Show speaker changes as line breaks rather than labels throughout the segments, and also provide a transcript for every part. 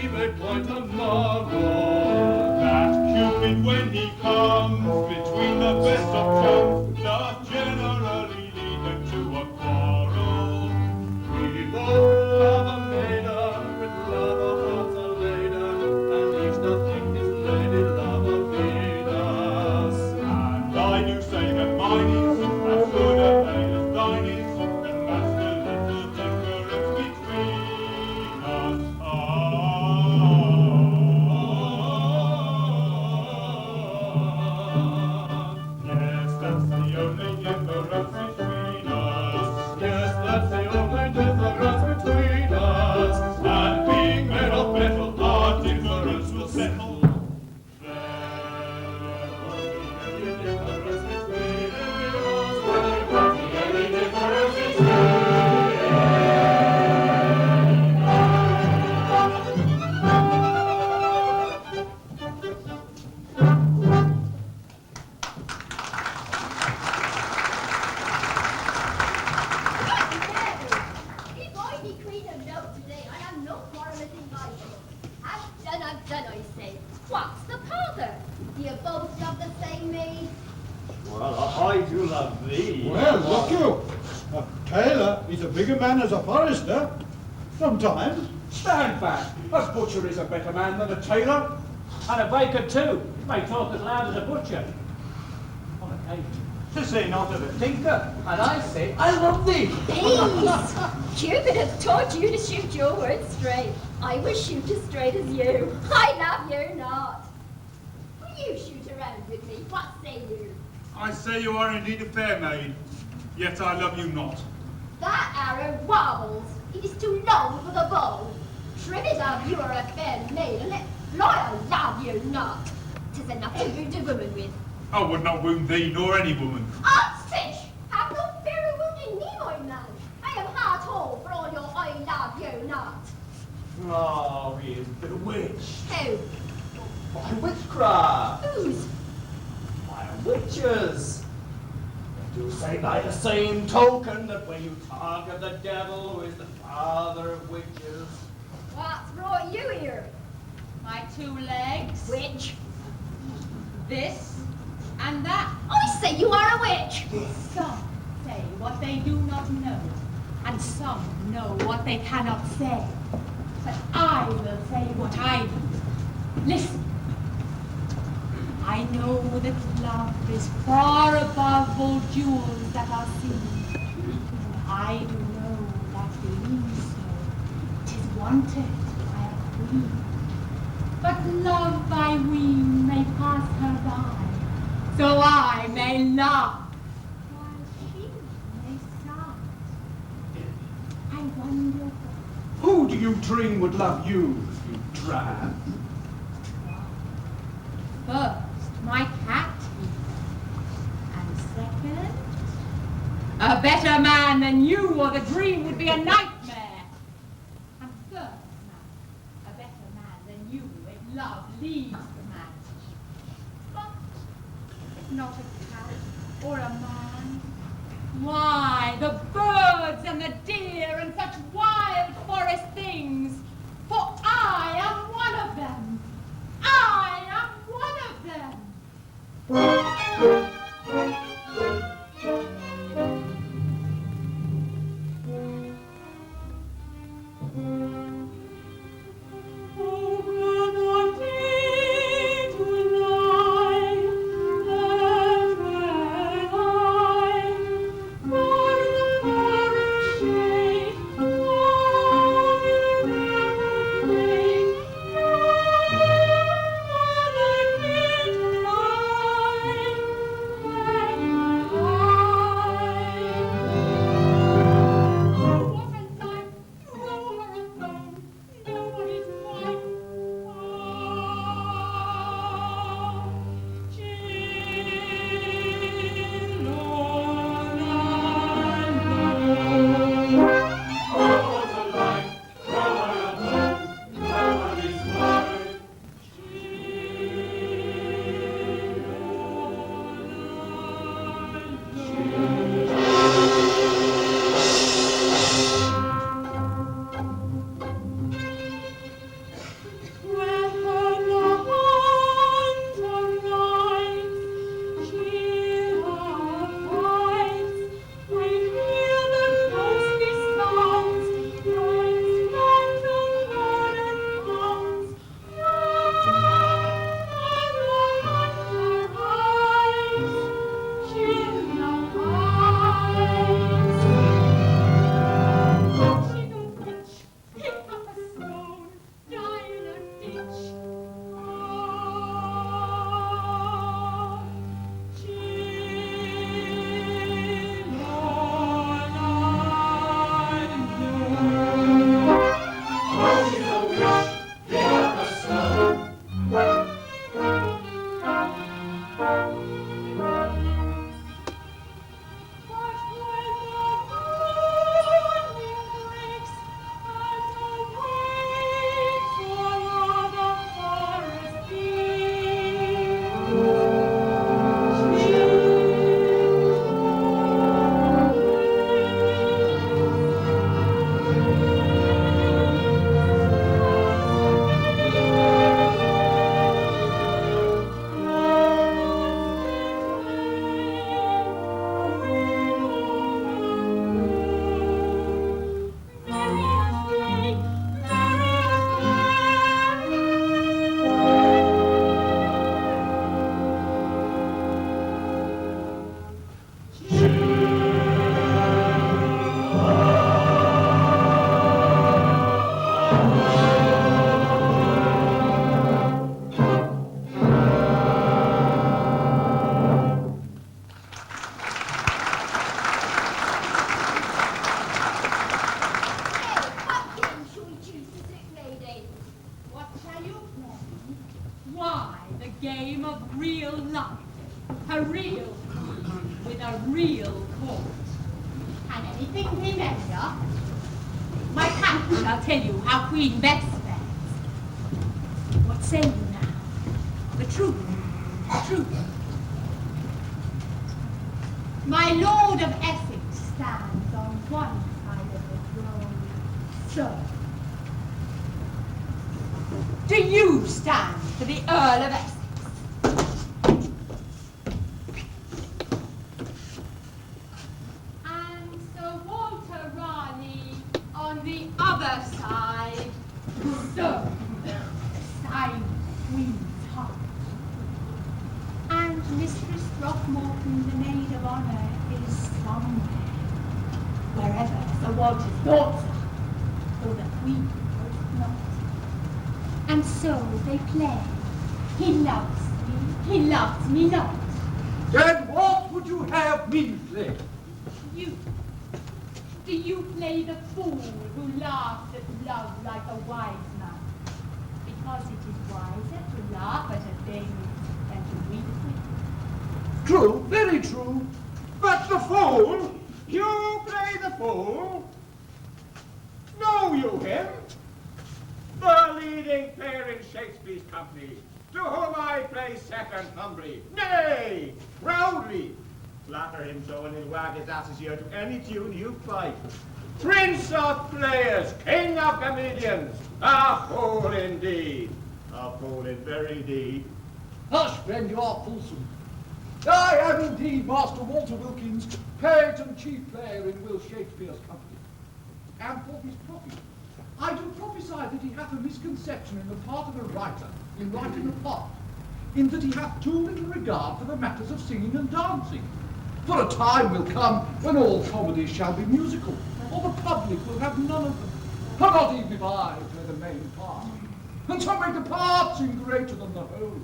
be made quite a marvel. That Cupid, when he comes between the best of chums, does generally lead them to a quarrel. We both have a maiden with love of hearts a laden, and each doth think his lady love a Venus. And I do say that mine is as good a maid as thine is, and that's the little difference between us. Yes, that's the only difference between us. Yes, that's the only difference between us. And being made of metal, our difference will settle. There won't be any difference between us. There won't be any difference between us.
If I be Queen of Note today, I am no more of a thing like it. I've done, I say. What's the bother? Do you both love the same maid?
Well, I do love thee.
Well, look you. A tailor is a bigger man as a forester. Sometimes.
Stand back. A butcher is a better man than a tailor.
And a baker too. He may talk as loud as a butcher. On occasion.
To say not of a tinker.
And I say, I love thee.
Peace! Cupid has taught you to shoot your words straight. I will shoot as straight as you. I love you not. Will you shoot around with me? What say you?
I say you are indeed a fair maid, yet I love you not.
That arrow wobbles. It is too long for the bow. Trim it up, you are a fair maid, and let fly, I love you not. 'Tis enough to wound a woman with.
I would not wound thee nor any woman.
Oddsfish! Have no fear of wounding me, my man. I am heart whole for all your I love you not.
Oh, he is bewitched
Who?
by witchcraft.
Whose?
By witches. They do say by the same token that when you talk of the devil, who is the father of witches,
What's brought you here?
My 2 legs,
Witch.
this and that.
I say you are a witch.
Some say what they do not know, and some know what they cannot say. But I will say what I know. Listen. I know that love is far above all jewels that are seen. And I do know that being so, 'tis wanted by a queen. But love I ween may pass her by, so I may laugh, while she may sigh. I wonder
Who do you dream would love you, you drab?
first my cat and second, a better man than you, or the dream would be a nightmare. And third, now, a better man than you, if love leaves the match. But not a cat or a man. Why, the birds and the deer and such wild forest things, for I am one of them. I am one of them. Queen Betsy fares. What say you now? The truth. The truth. My Lord of Essex stands on one side of the throne. So, do you stand for the Earl of Essex? And Sir Walter Raleigh on the other side. So, sign Queen's heart. And Mistress Throckmorton, the maid of honour, is somewhere, wherever Sir Walter's thoughts are, or the Queen knows not. And so they play. He loves me not.
Then what would you have me play?
You. Do you play the fool who laughs at love like a wise man? Because it is wiser to laugh at a thing than to weep with.
True, very true. But the fool? You play the fool? Know you him? The leading player in Shakespeare's company, to whom I play second humbly, nay, proudly. Flatter him so and he'll wag his ass's ear to any tune you fight. Prince of players, king of comedians, a fool indeed. A fool in very deed.
Hush, friend, you are fulsome. I am indeed Master Walter Wilkins, poet and chief player in Will Shakespeare's company. And for his profit, I do prophesy that he hath a misconception in the part of a writer in writing a part, in that he hath too little regard for the matters of singing and dancing. For a time will come when all comedies shall be musical, or the public will have none of them, for not even if I play the main part, and so make the part seem greater than the whole.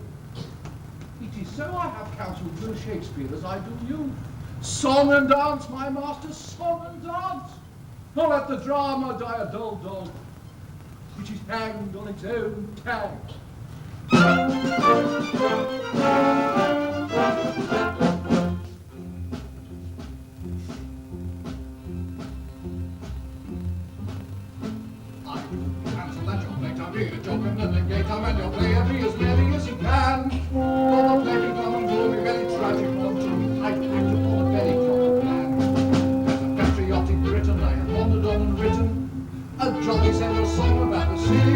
It is so I have counselled Will Shakespeare as I do you. Song and dance, my master, song and dance. Or let the drama die a dull dog, which is hanged on its own tag. Joke and then gay time and you'll play every as merry as you can. For the play become and will be very tragic one to I act upon a very proper plan. As a patriotic Britain I have wandered on and written a jolly sailor song about the sea.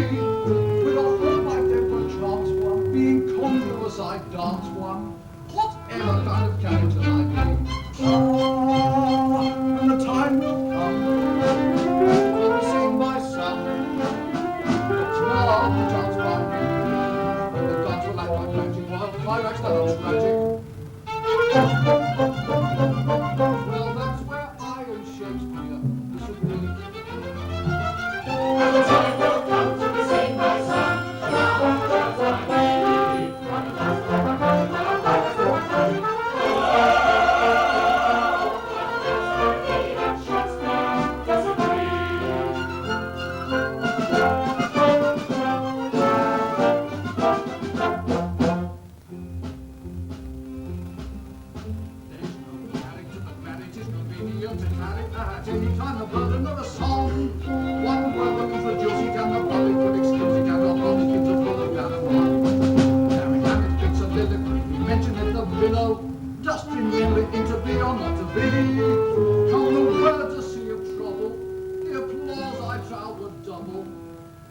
With all my temper chance one, being congruous I dance one. skill to carry at any time the burden of a song. One word will introduce it and the public will excuse it and our body gives a full of animal. Every time it speaks a lyric, we mention it the billow. Just remember it to be or not to be. Come the words a sea of trouble, the applause I trow would double.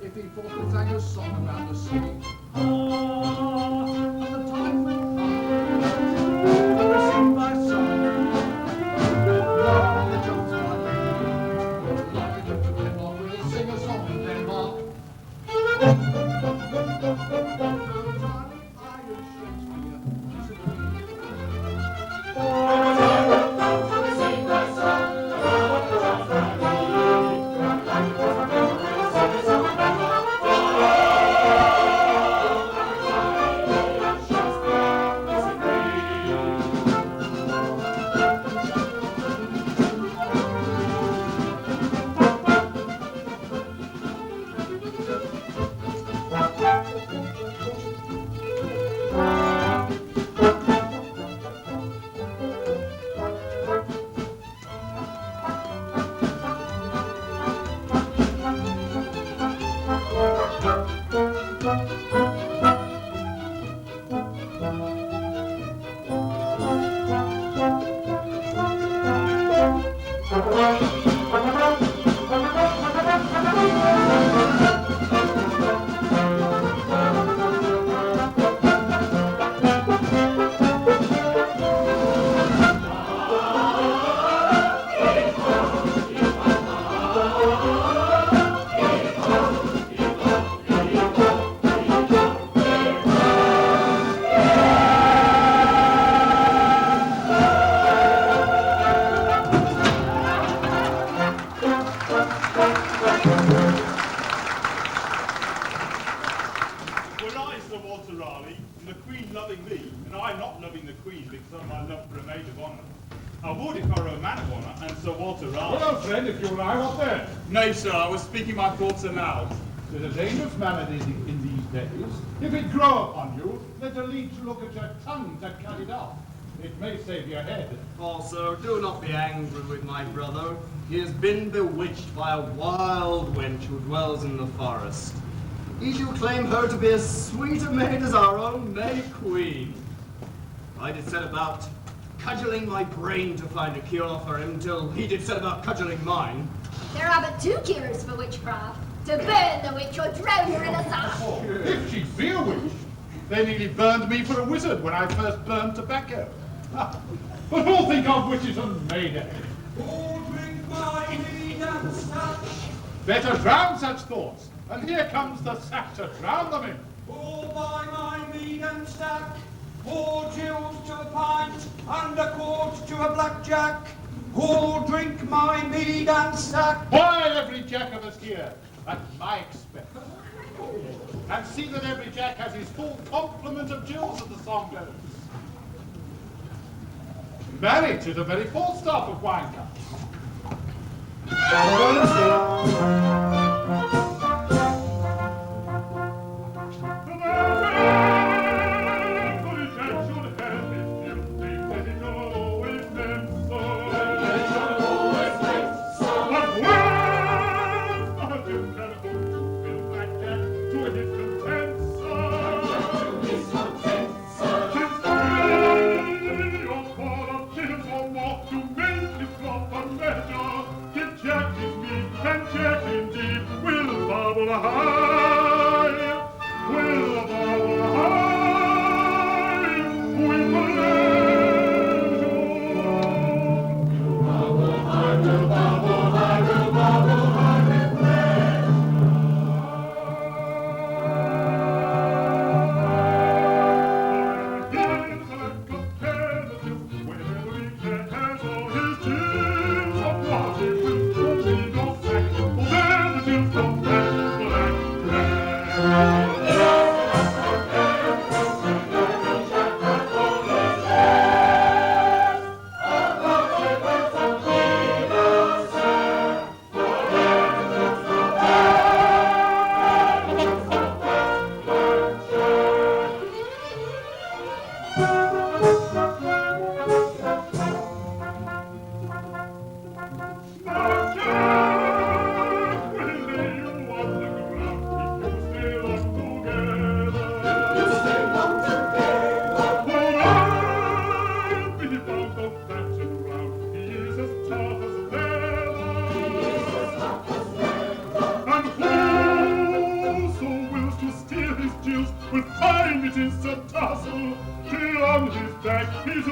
If he forthwith sang a song around the sea. And the time will come, to receive thy son. Love the Jones family, like it to Denmark, we'll sing a song in Denmark. Darling, I am Shakespeare,
Sir, I was speaking my thoughts aloud.
There's a dangerous malady in these days. If it grow upon you, let the leech look at your tongue to cut it off. It may save your head.
Also, do not be angry with my brother. He has been bewitched by a wild wench who dwells in the forest. He do claim her to be as sweet a maid as our own May Queen. I did set about cudgelling my brain to find a cure for him, till he did set about cudgelling mine.
There are but two cures for witchcraft. To burn the witch or drown her in a sack.
If she be a witch, they nearly burned me for a wizard when I first burned tobacco. But who'll think of witches and Mayday?
Oh, drink my mead and sack.
Better drown such thoughts, and here comes the sack to drown them in.
Oh, buy my mead and sack. 4 gills to a pint, and a quart to a blackjack. Who'll drink my mead and sack?
Why, every jack of us here, at my expense. And see that every jack has his full complement of jills, as the song goes. Marry, 'tis a very full stop of wine cups.
To make his proper measure, give Jack his meat and Jack indeed.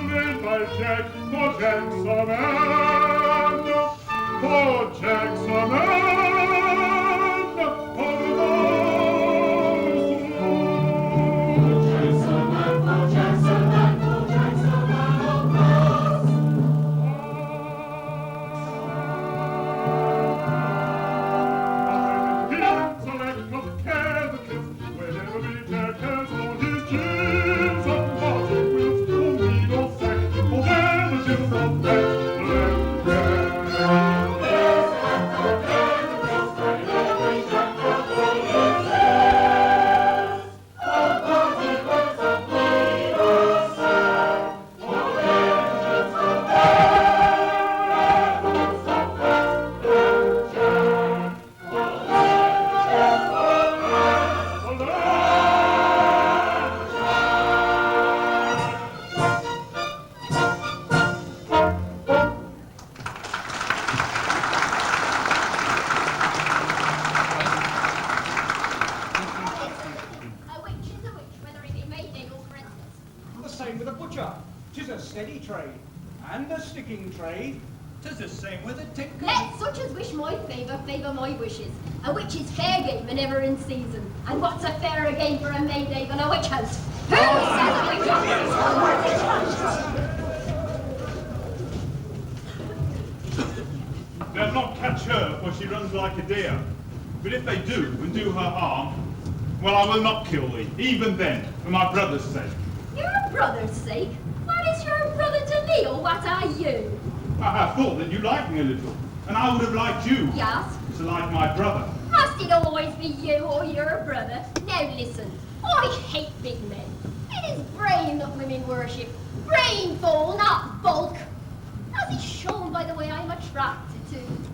made by Jack, for Jack's a man, for Jack's a man, for the Lord's Jack's a man, for Jack's a man, for Jack's a man of brass. Select of care the kids, whenever we Jack has on his jeans, of what he wills, or mead or sack, or where the gins of that.
Tis the same with a tinker.
Let such as wish my favour my wishes. A witch is fair game and ever in season. And what's a fairer game for a May day than a witch hunt? Who says a witch hunt?
They'll not catch her, for she runs like a deer. But if they do, and do her harm, well, I will not kill thee, even then, for my brother's sake.
Your brother's sake? What is your brother to me, or what are you?
I have thought that you liked me a little, and I would have liked you.
Yes?
To like my brother.
Must it always be you or your brother? Now listen, I hate big men. It is brain that women worship. Brainful, not bulk. As is shown by the way I'm attracted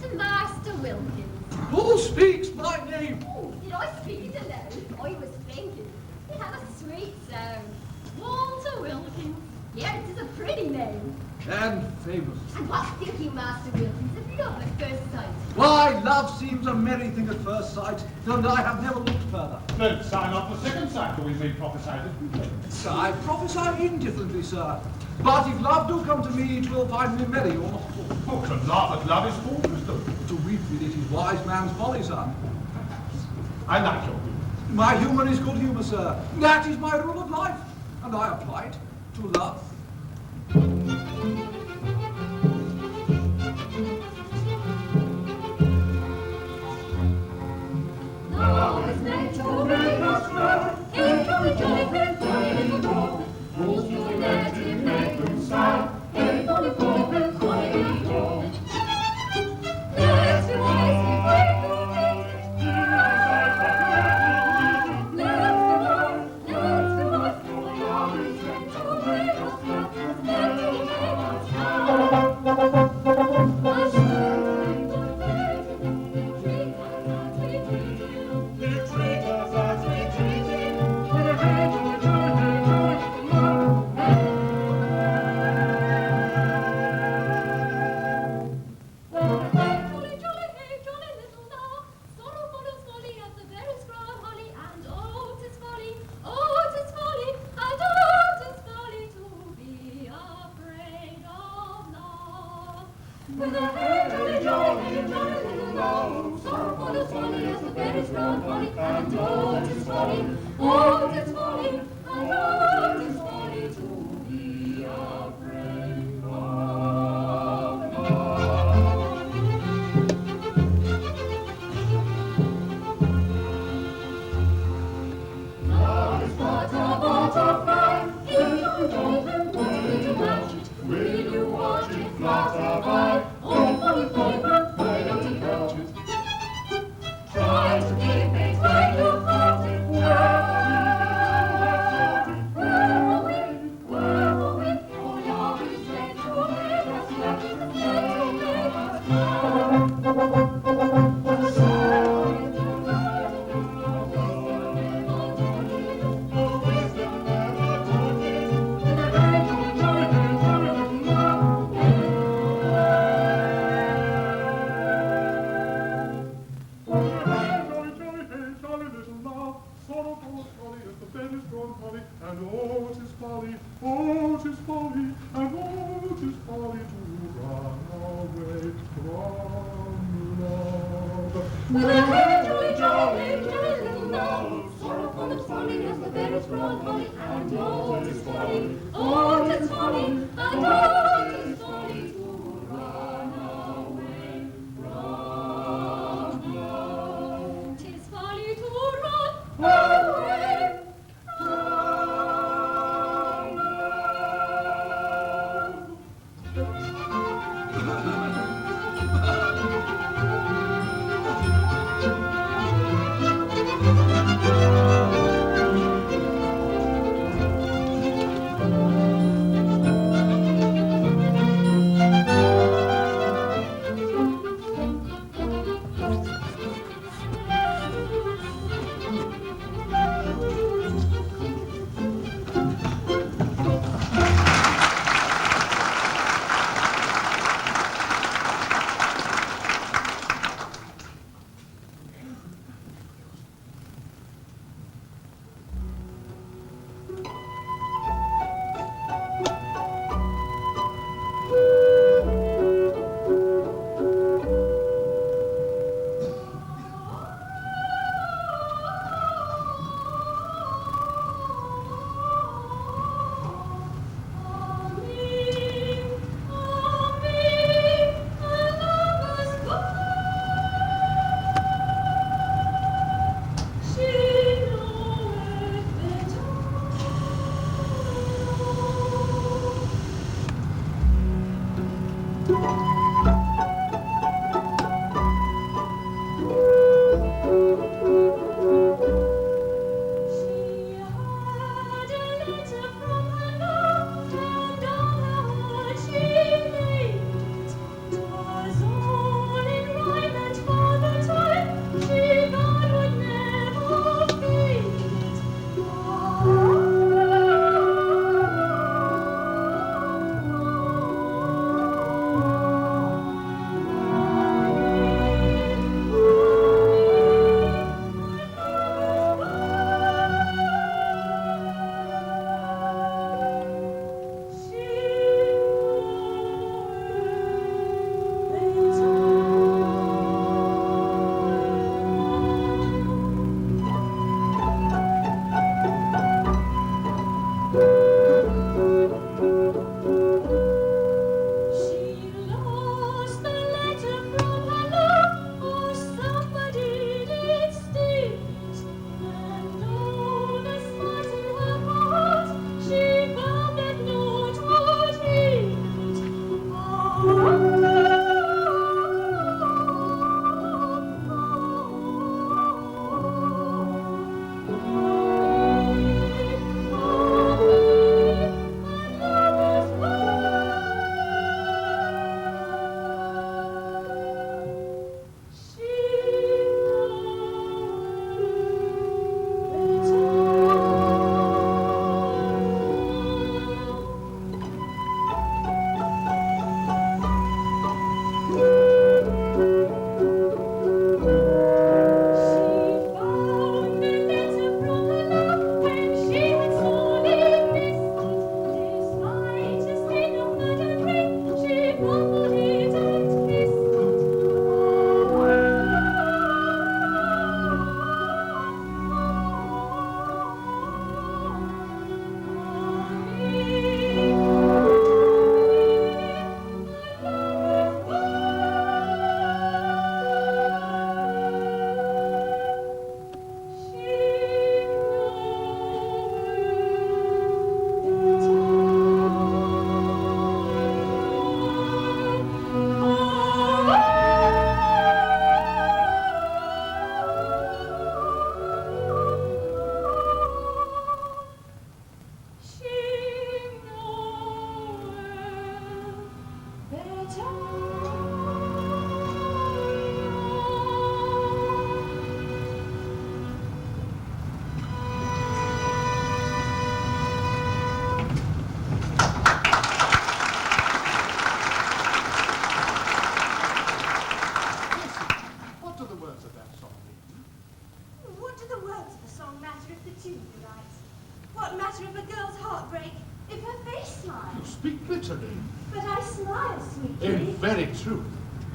to Master Wilkins.
Who speaks my name?
Oh, did I speak it aloud? I was thinking. It had a sweet sound. Walter Wilkins. Yeah, it is a pretty name.
And famous.
And what think you, Master Wilkins, of love at first sight?
Why, love seems a merry thing at first sight, and I have never looked further.
Then sign off the second cycle we may prophesy it.
I prophesy indifferently, sir. But if love do come to me, it will find me merry or not.
Oh, to laugh at love is foolish,
To weep with it is wise man's folly, sir.
I like your humor.
My humour is good humour, sir. That is my rule of life, and I apply it to love.
Love is meant to make us grow into a joyful, jolly little dog. Fools to let him make them sad. Hey, bully, bully, bully, bully, dog. Let's be wise, be brave, be brave. Let's be wise, for love is meant to make us proud, meant to make us proud. A shining good way to treat us as we treat you. Treat us as we treat you. Jolly, jolly, hey, jolly little dog. Sorrowful as folly as the berries grow on holly. And oh, 'tis folly, and oh, 'tis folly to be afraid of love. With a hey, jolly, jolly, jolly little dog. Sorrowful as folly as the berries grow on holly. And oh, 'tis folly, and oh, 'tis folly to be afraid of love. Love is but a butterfly. If you don't want to match it, will you watch it flutter by? Oh, folly, folly, why don't you catch it? Try to keep it when you caught it. Where away? For love is meant to make us glad, meant to make us glad. Sorrow is the light of wisdom never taught it. Oh, wisdom never taught it. Hey, jolly, jolly, jolly little knoll, sorrowful and folly as the berries grow holly, and oh, 'tis folly, oh, 'tis folly, and oh, 'tis folly to run away from home. 'Tis folly to run away from home.
You speak bitterly.
But I smile, sweet
In
kitty.
very truth.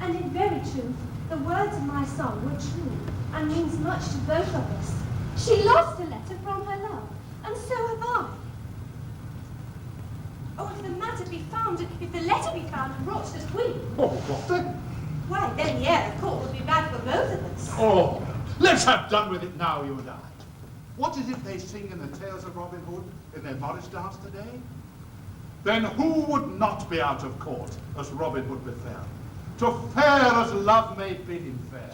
And in very truth, the words of my song were true, and means much to both of us. She lost a letter from her love, and so have I. Oh, if the letter be found and brought to the Queen,
Oh, what then?
why, then the air of court would be bad for both of us.
Oh, let's have done with it now, you and I. What is it they sing in the tales of Robin Hood in their Morris dance today? Then who would not be out of court as Robin Hood befell? To fare as love may bid him fair,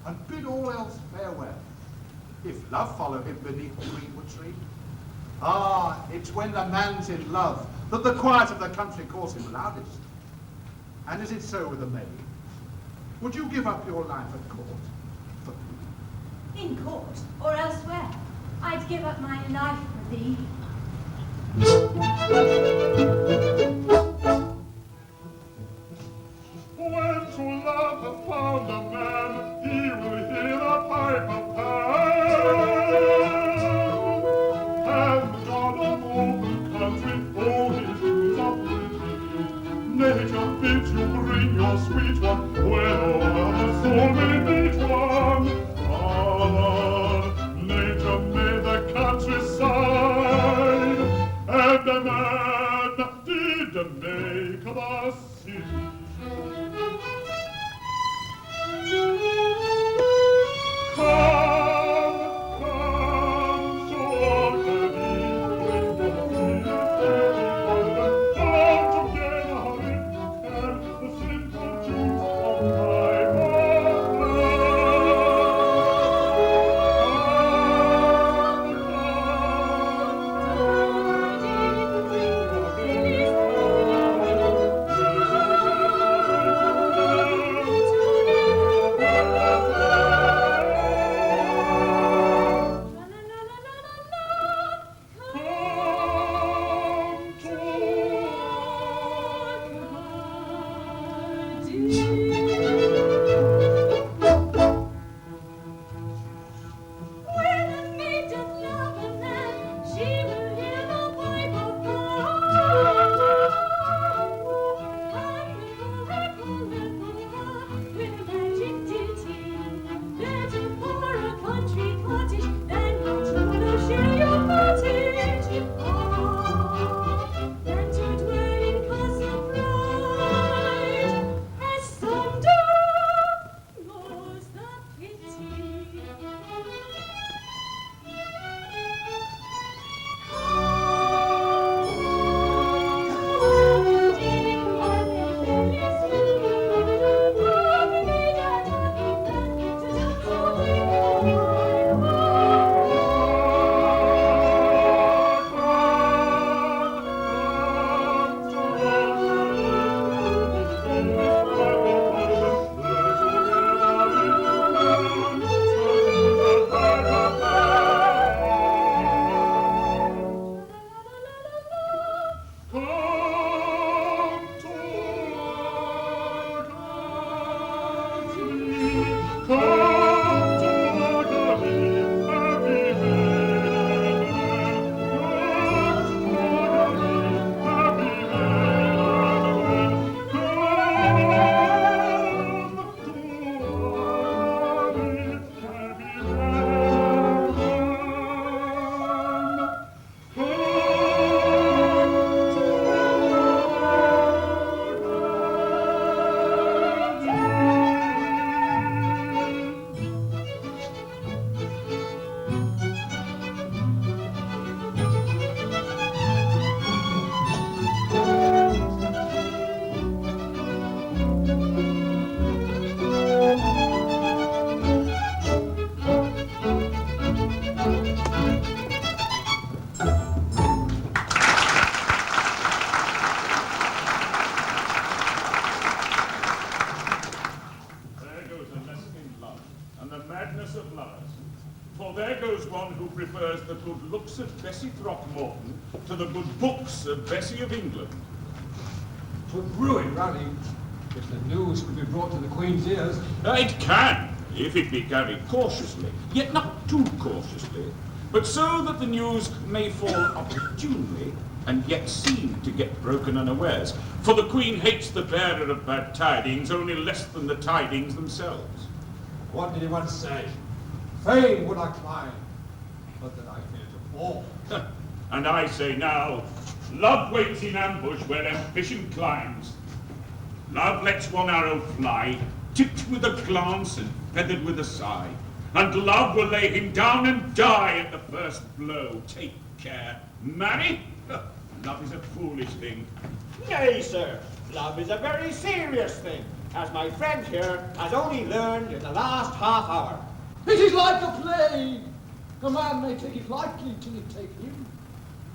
and bid all else farewell. If love follow him beneath the greenwood tree. Ah, it's when the man's in love that the quiet of the country calls him loudest. And is it so with a maid? Would you give up your life at court for me?
In court, or elsewhere, I'd give up my life for thee.
When true love has found a man, he will hear the pipe of Pan. And the God of open country, oh, his tunes are pretty. Nature bids you bring your sweet one, when all the soul may meet one. Ah, nature made the countryside, and the man did make the sea.
The good looks of Bessie Throckmorton to the good books of Bessie of England.
'Twould ruin Raleigh if the news could be brought to the Queen's ears.
It can, if it be carried cautiously, yet not too cautiously, but so that the news may fall opportunely and yet seem to get broken unawares. For the Queen hates the bearer of bad tidings only less than the tidings themselves.
What did he once say? Fame would I climb, but that I fear to fall.
And I say now, love waits in ambush where ambition climbs. Love lets one arrow fly, tipped with a glance and feathered with a sigh. And love will lay him down and die at the first blow. Take care. Marry? Love is a foolish thing.
Nay, sir, love is a very serious thing, as my friend here has only learned in the last half hour.
It is like a plague. A man may take it lightly till it take him.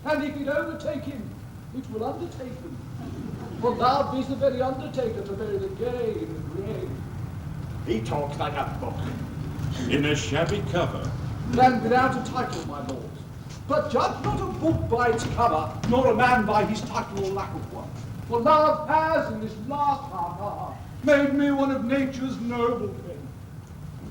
And if it overtake him, it will undertake him. For love is the very undertaker to bury the gay in the grave.
He talks like a book.
In a shabby cover.
And without a title, my lord. But judge not a book by its cover, nor a man by his title or lack of one. For love has, in this last half hour, made me one of nature's noble men.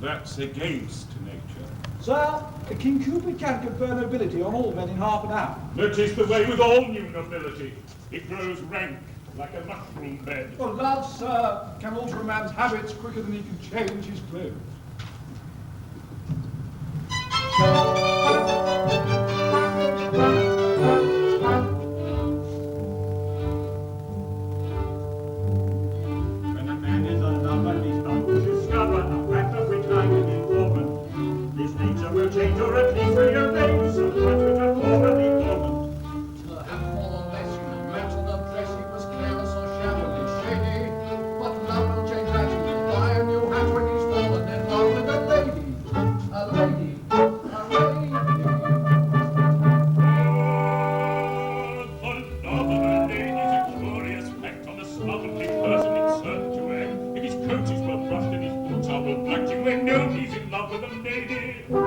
That's against nature.
Sir, King Cupid can confer nobility on all men in half an hour.
That is the way with all new nobility. It grows rank like a mushroom bed.
For love, sir, can alter a man's habits quicker than he can change his clothes.
When a man is a lover, he's bound to discover a fact of which I am informed. His nature will change or at least rearrange some parts which are formerly dormant.
To have fallen less you metal than dressing was careless or shabbily shady, but love will change that you will buy a new hat when he's fallen in love with a lady. A lady. A lady.
The love of a lady is a curious fact on a slovenly person it's certain to act. If his coat is well brushed and his boots are well blacked, you may know he's in love with a lady.
You may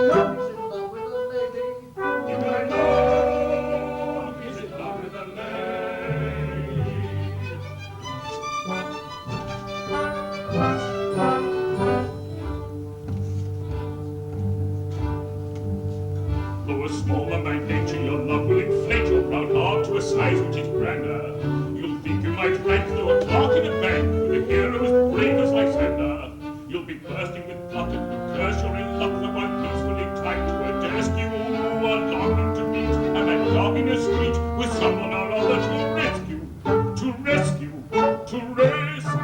know he's in love with a lady.
You may know he's in love with a lady. Though a smaller by nature, your love will inflate your proud heart to a size which is grander. You'll think you might rank though a clerk in a bank with a hero as brave as Lysander. You'll be bursting with pluck and will curse you're in luck the one peacefully tied to a desk you are longing to meet, and that dog in a street with someone or other to rescue, to rescue, to rescue.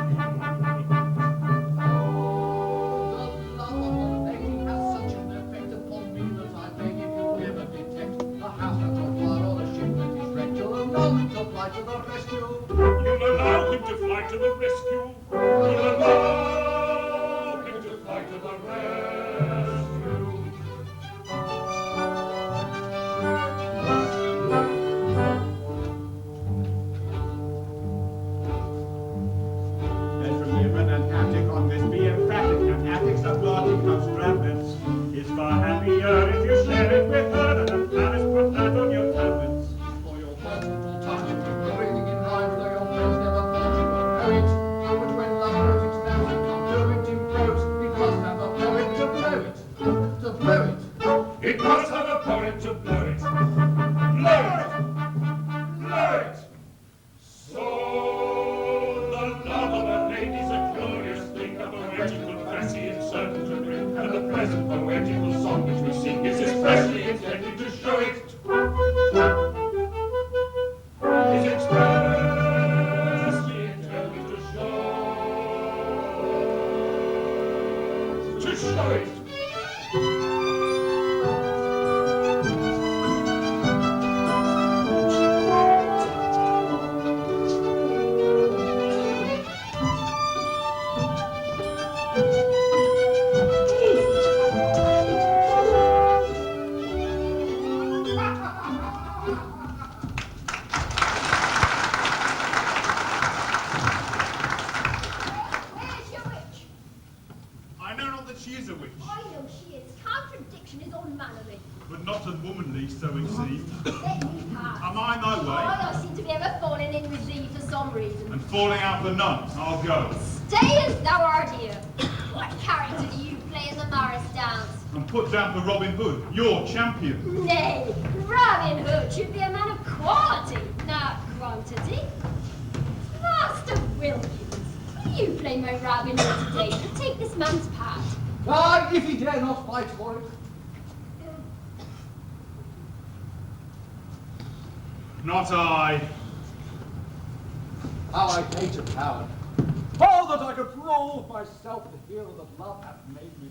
The love of a lady has such an effect upon me that I beg if you ever detect a house that's on fire or a ship that is wrecked, you'll allow him to fly to the rescue.
You'll allow him to fly to the rescue. You'll allow him to fly to the rescue.
There's a ribbon and attic on this be emphatic, and attics are blotting house rabbits. It's far happier if you share it with her, and Paris put that on your tablets.
For your multiple times you've been parading in rhyme, though your friends never thought you would know it. But when love knows its nose, it can't do it in prose. It must have a poet to blow it. To blow it.
It must have a poet to blow it. Blow it! Blow it! So the love of a lady's a curious thing, a poetical fancy it's certain to bring, and the present poetical song which we sing is especially intended to show it. Is expressly intended to show it.
Where's your witch?
I know not that she is a witch,
I know she is. Contradiction is unmannerly.
but not unwomanly, so it seems.
Let me pass.
Am I no way?
I seem to be ever falling in with thee for some reason.
And falling out for none, I'll go.
Stay as thou art here. What character do you play in the Morris dance?
And put down for Robin Hood, your champion.
Nay, Robin Hood should be a man of quality, not quantity. Master Wilkins, will you play my Robin Hood today and take this man's part?
Aye, if he dare not fight for it.
Not I.
How I hate a coward. Oh, that I could prove myself the hero that love hath made me.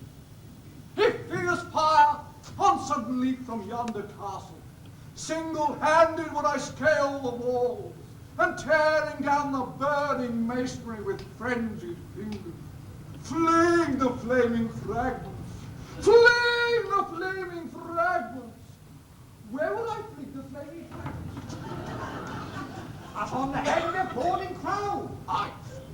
If fierce fire, on sudden leap from yonder castle, single-handed would I scale the walls, and tearing down the burning masonry with frenzied fingers, fling the flaming fragments, fling the flaming fragments. Where would I fling the flaming fragments?
Upon the head of the Porting Crown.
Aye.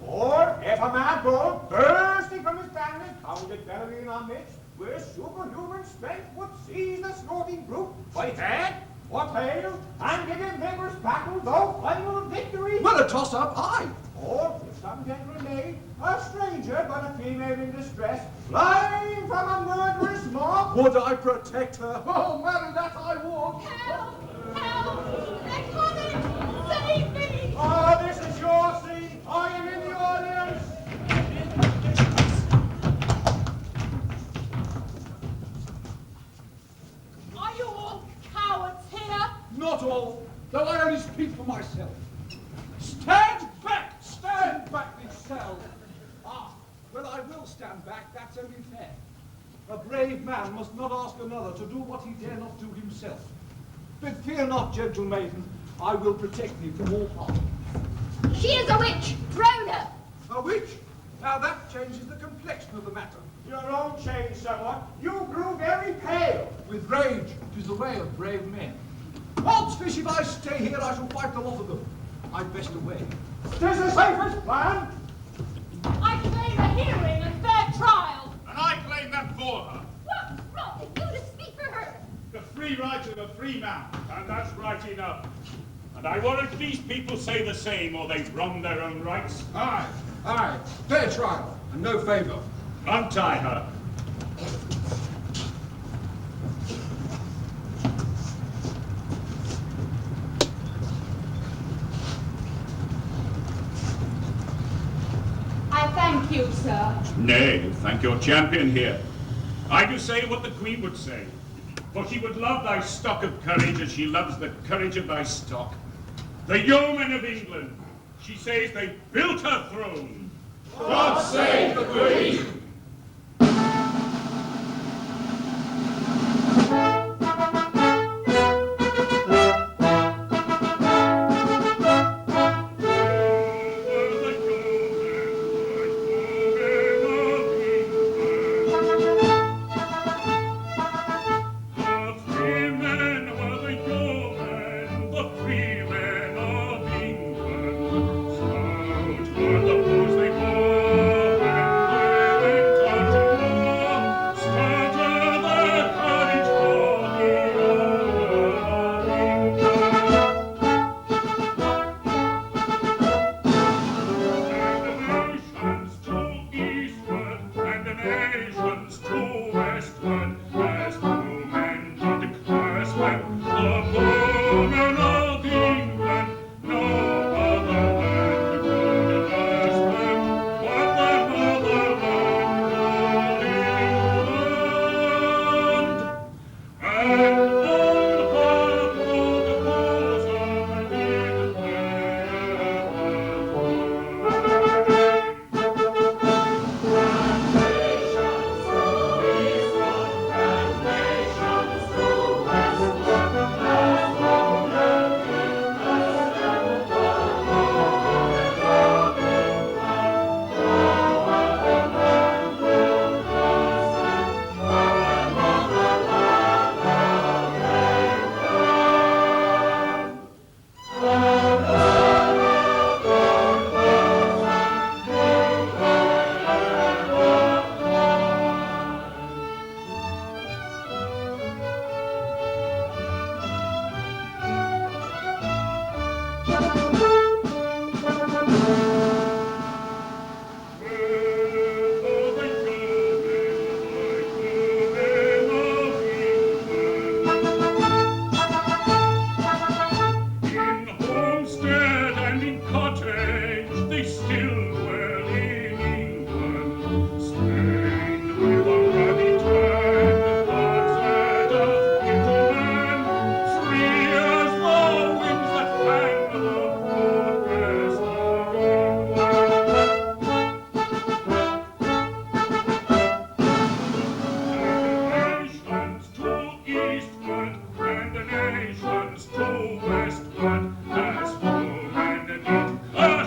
Or if a mad bull, bursting from his bandit, pounded bellowing in our midst, with superhuman strength would seize the snorting brute by head or tail, and give him vigorous battle, though final victory.
Well, a toss-up, aye.
Or if some gentleman maid, a stranger but a female in distress, flying from a murderous mob,
Would I protect her? Oh, marry that I would.
Help! Help! They're coming! Save me!
oh, this is your scene. I am in the audience.
Are you all cowards here?
Not all, though I only speak for myself. Stand back, yourselves. Ah, well, I will stand back, that's only fair. A brave man must not ask another to do what he dare not do himself. But fear not, gentle maiden, I will protect thee from all harm.
She is a witch! Drown her!
A witch? Now that changes the complexion of the matter.
Your own changed somewhat. You grew very pale.
With rage, 'tis the way of brave men. Odds fish, if I stay here, I shall fight the lot of them. I'd best away.
'Tis the safest plan.
I claim a hearing and fair trial.
And I claim that for her.
What? Robin, you to speak for her!
The free right of a free man.
And that's right enough. And I warrant these people say the same, or they wrong their own rights.
Aye, fair trial, and no favour.
Untie her.
I thank you, sir.
Nay, thank your champion here. I do say what the Queen would say. For she would love thy stock of courage as she loves the courage of thy stock. The yeomen of England, she says they built her throne.
God save the Queen!
Out for the foes they bore, and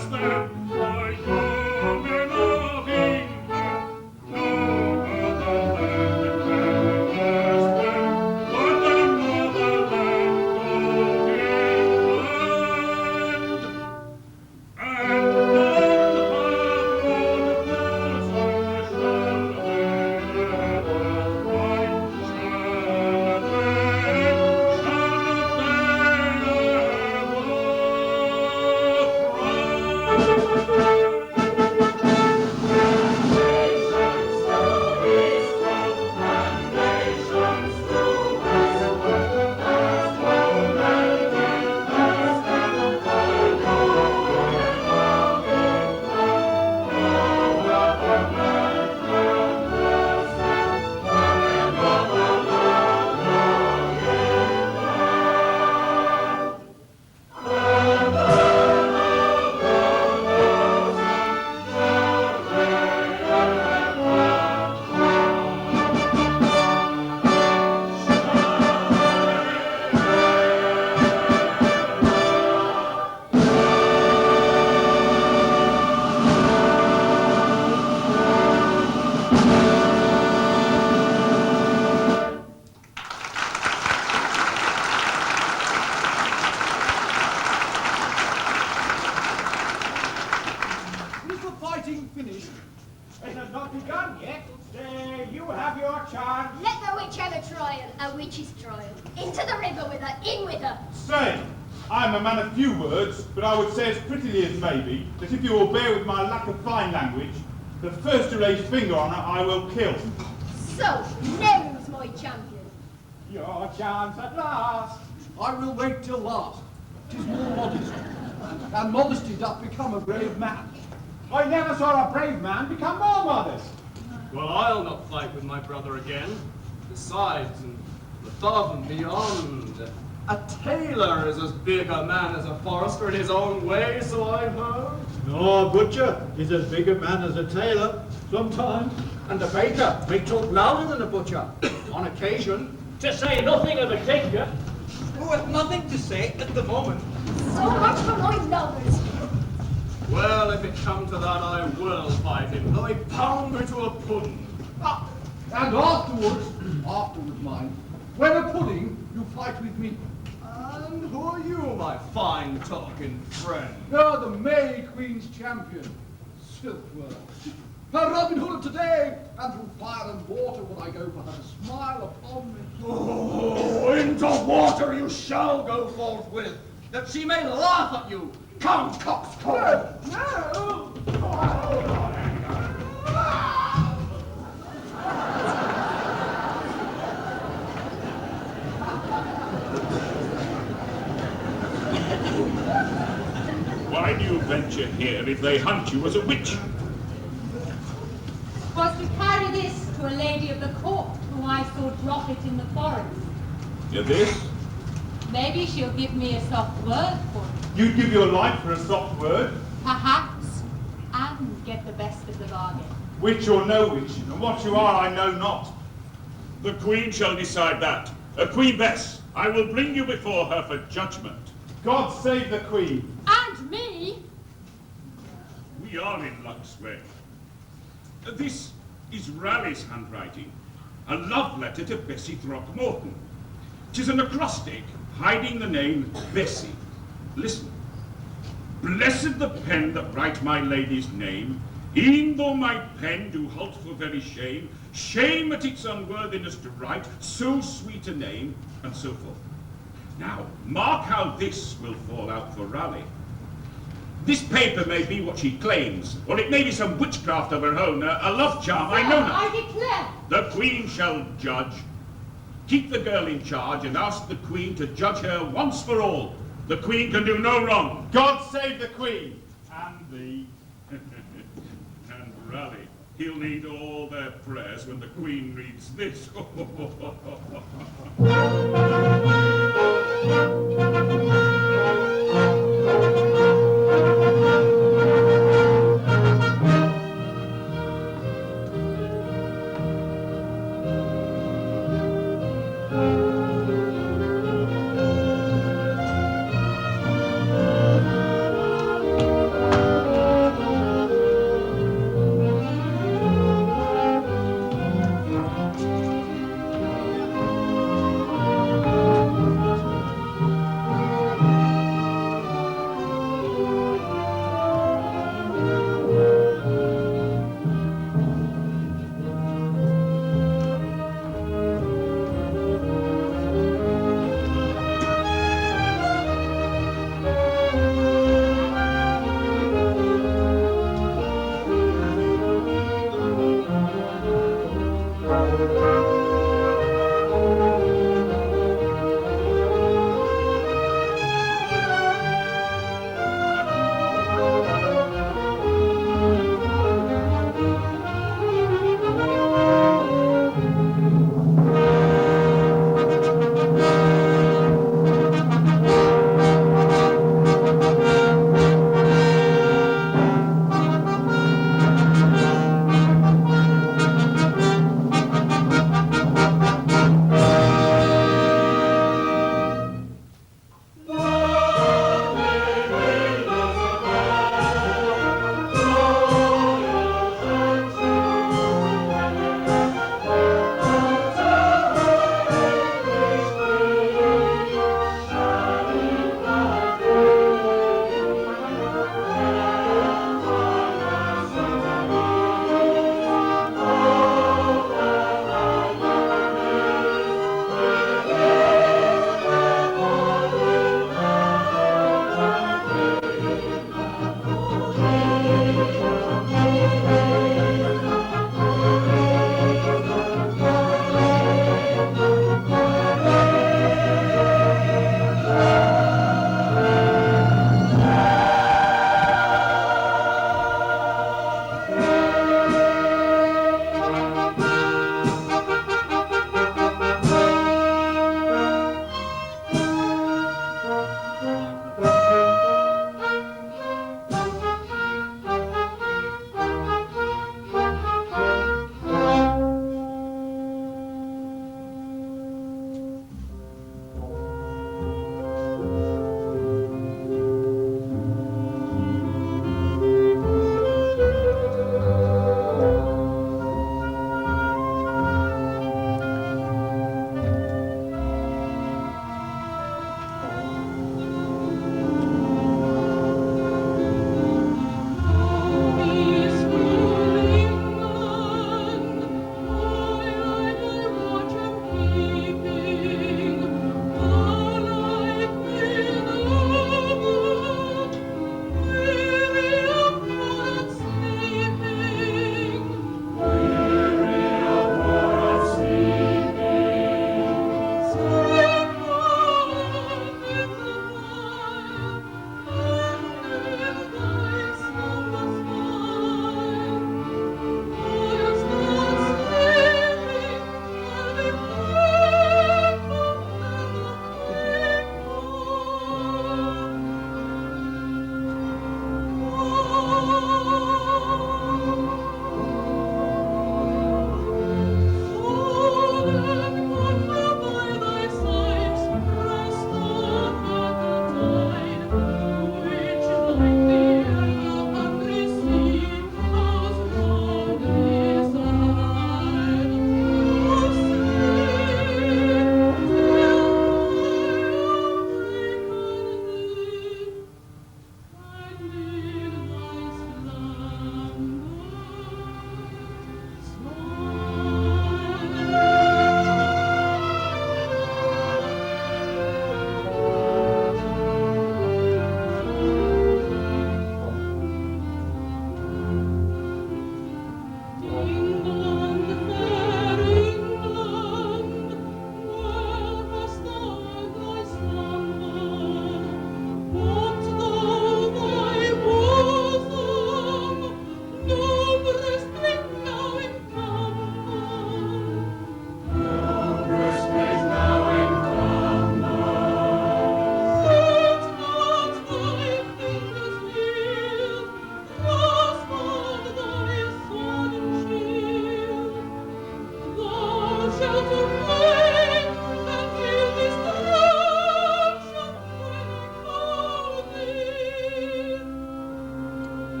first them, for you men of England, no other land declares them, but the motherland of England. And none have won those on the shall they ever find, shall
Is the fighting finished?
It has not begun yet. Stay, you have your chance.
Let the witch have a trial, a witch's trial. Into the river with her, in with her.
Say, I am a man of few words, but I would say as prettily as may be, that if you will bear with my lack of fine language, the first to raise finger on her I will kill.
So, now's my champion.
Your chance at last.
I will wait till last. 'Tis more modest, and modesty doth become a brave man.
I never saw a brave man become more modest.
Well, I'll not fight with my brother again. Besides, and above and beyond, a tailor is as big a man as a forester in his own way, so I've heard.
No, a butcher is as big a man as a tailor, sometimes.
And a baker may talk louder than a butcher, on occasion.
To say nothing of a tinker.
Who has nothing to say at the moment.
So much for my lovers.
Well, if it comes to that, I will fight him, though he pound me to a pudding.
Ah, and afterwards, mind, when a pudding, you fight with me.
And who are you, my fine talking friend?
You're the May Queen's champion, Silkworm. Her Robin Hood of today, and through fire and water will I go for her to smile upon me.
Oh, into water you shall go forthwith, that she may laugh at you. Come, coxcomb!
No!
Why do you venture here if they hunt you as a witch?
Was to carry this to a lady of the court whom I saw drop it in the forest.
This?
Maybe she'll give me a soft word for it.
You'd give your life for a soft word,
Perhaps, and get the best of the bargain.
witch or no witch, and what you are I know not.
The Queen shall decide that. Queen Bess, I will bring you before her for judgment.
God save the Queen.
And me?
We are in luck's way. This is Raleigh's handwriting, a love letter to Bessie Throckmorton. 'Tis an acrostic hiding the name Betsy. Listen. Blessed the pen that write my lady's name, e'en though my pen do halt for very shame, shame at its unworthiness to write so sweet a name, and so forth. Now, mark how this will fall out for Raleigh. This paper may be what she claims, or it may be some witchcraft of her own, a love charm, I know not.
I declare.
The Queen shall judge. Keep the girl in charge and ask the Queen to judge her once for all. The Queen can do no wrong.
God save the Queen. And thee.
And Raleigh, he'll need all their prayers when the Queen reads this.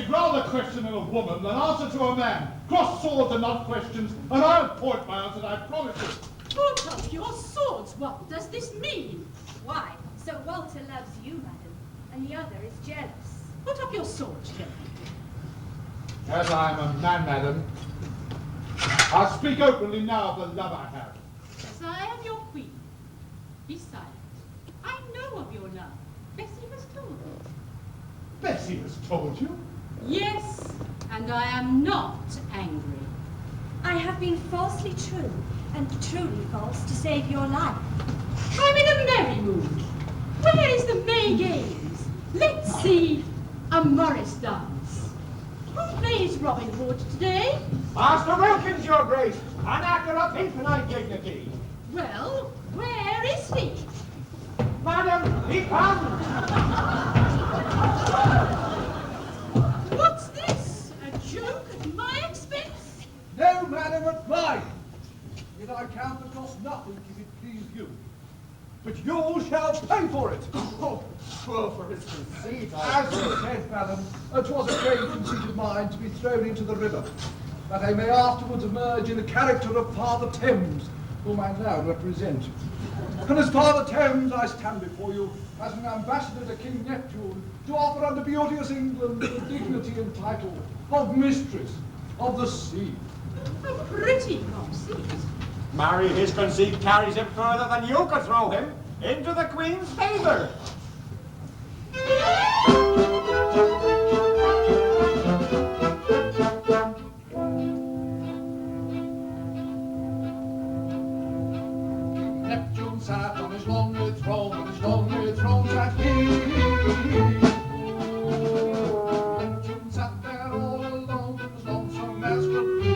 he'd rather question a woman than answer to a man. Cross swords are not questions, and I'll point my answer, I promise you.
Put up your swords. What does this mean?
Why, Sir Walter loves you, madam, and the other is jealous.
Put up your swords, gentlemen.
As I am a man, madam, I'll speak openly now of the love I have.
As I am your queen, be silent. I know of your love. Betsy has told me.
Betsy has told you?
Yes, and I am not angry.
I have been falsely true, and truly false to save your life.
I'm in a merry mood. Where is the May games? Let's see a Morris dance. Who plays Robin Hood today?
Master Wilkins, your grace, an actor of infinite dignity.
Well, where is he?
Madam, he comes.
What's this? A joke at my expense?
No, madam, at mine. Yet I count the cost nothing if it please you. But you shall pay for it.
Oh, poor for his conceit,
As you said, madam, 'twas a great conceit of mine to be thrown into the river, that I may afterwards emerge in the character of Father Thames, whom I now represent. And as Father Thames, I stand before you as an ambassador to King Neptune to offer unto beauteous England the dignity and title of Mistress of the Sea.
A pretty conceit.
Marry, his conceit carries him further than you could throw him into the Queen's favor.
Neptune sat on his lonely throne, on his lonely throne sat he. Neptune sat there all alone, as lonesome as could be.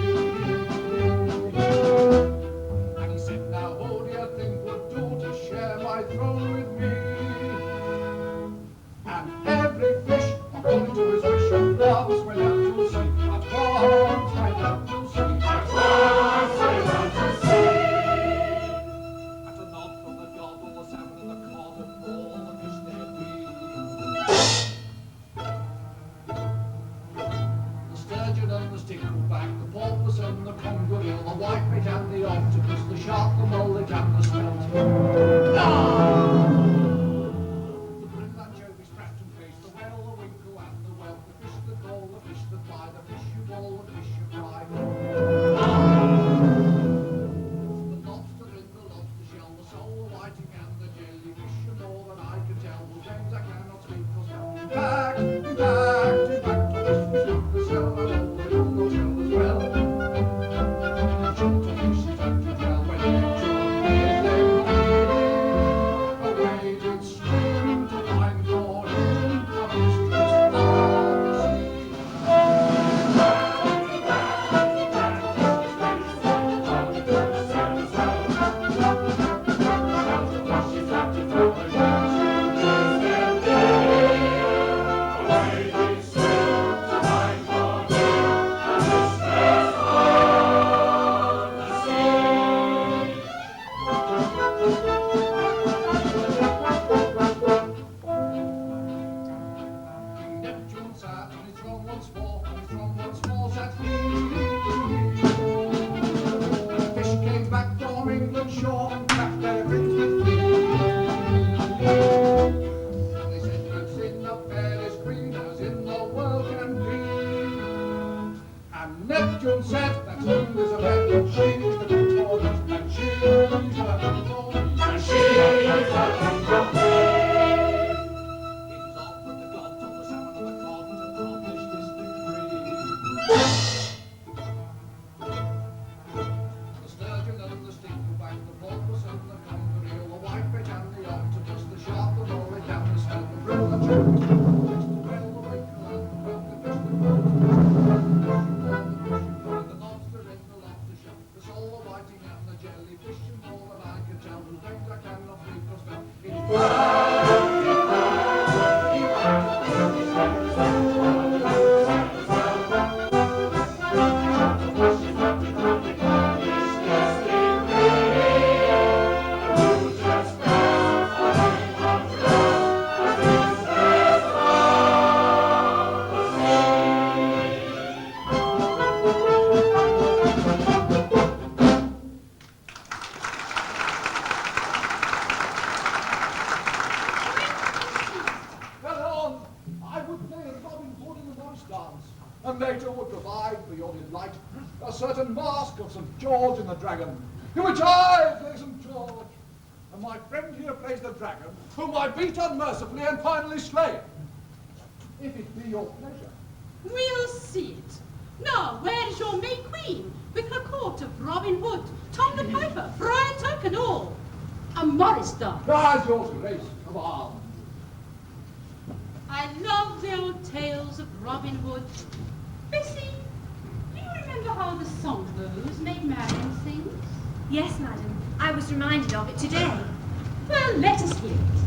And he said, now who do you think would do to share my throne with me? And every fish, according to his wish and loves, went out to sea. At once went out to sea. At once went out to sea. At a nod from the god, all the salmon in the cod and all the fish they be. The sturgeon and the stickleback, the porpoise and the conger eel, the whitebait and the octopus, the shark, the mullet and the smelt. The brill and joby, sprat and pace, the whale, the winkle and the whelk, the fish that roll, the fish that fly, the fish you roll, the fish you fry. The lobster in the lobster shell, the sole, the whiting and the jellyfish, and more than I can tell, whose names I cannot speak or spell. Back, back, back to this fish up the cell, and all the little shell as well. Short of fish is up to tell when they join me and they away did stream to find for him a mistress of the sea. Neptune sat on his throne once more, on his throne once more sat he. The fish came back from England shore, and cracked their fins with glee. And they said it's in the fairest green as in the world can be. And Neptune said that's Elizabeth, and she's the victorious, and she's the victorious, and she's the victorious. It is off with the gods of the salmon and the cod to accomplish this decree. The sturgeon and the stickleback, the porpoise and the conger eel, the whitebait and the octopus, the shark, the mullet and the smelt, the brill and joby, the whale, the winkle and the whelk, the fish that roll, the fish you roll, the fish you fry, the lobster in the lobster shell, the sole, the whiting and the jellyfish, and more than I can tell, whose names I cannot speak or spell. gilded light, a certain mask of St. George and the Dragon, in which I play St. George, and my friend here plays the dragon, whom I beat unmercifully and finally slay. If it be your pleasure.
We'll see it. Now, where is your May Queen, with her court of Robin Hood, Tom the Piper, Friar Tuck and all? A Morris dog.
As your grace, come on.
I love the old tales of Robin Hood. Betsy, do you remember how the song goes, Maid Marian sings?
Yes, madam. I was reminded of it today.
Well, let us hear it.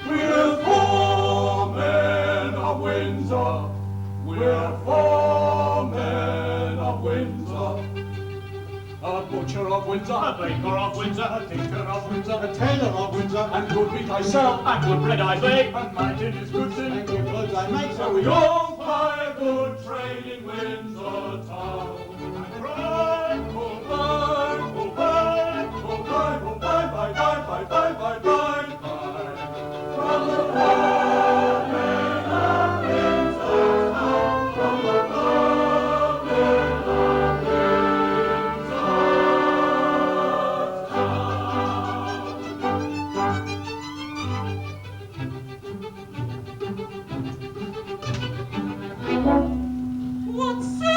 We're four men of Windsor. We're four men of Windsor. A butcher of Windsor, a baker of Windsor, a tinker of Windsor, a tailor of Windsor, and good meat I sell, and good bread I bake, and my tin is good sin, and good clothes I make, so we all ply a good trade in Windsor town. And cry, oh bye, oh bye, oh bye, oh bye, bye, bye, bye, bye, bye, bye, bye. From the four men of Windsor town, from the four men of
What say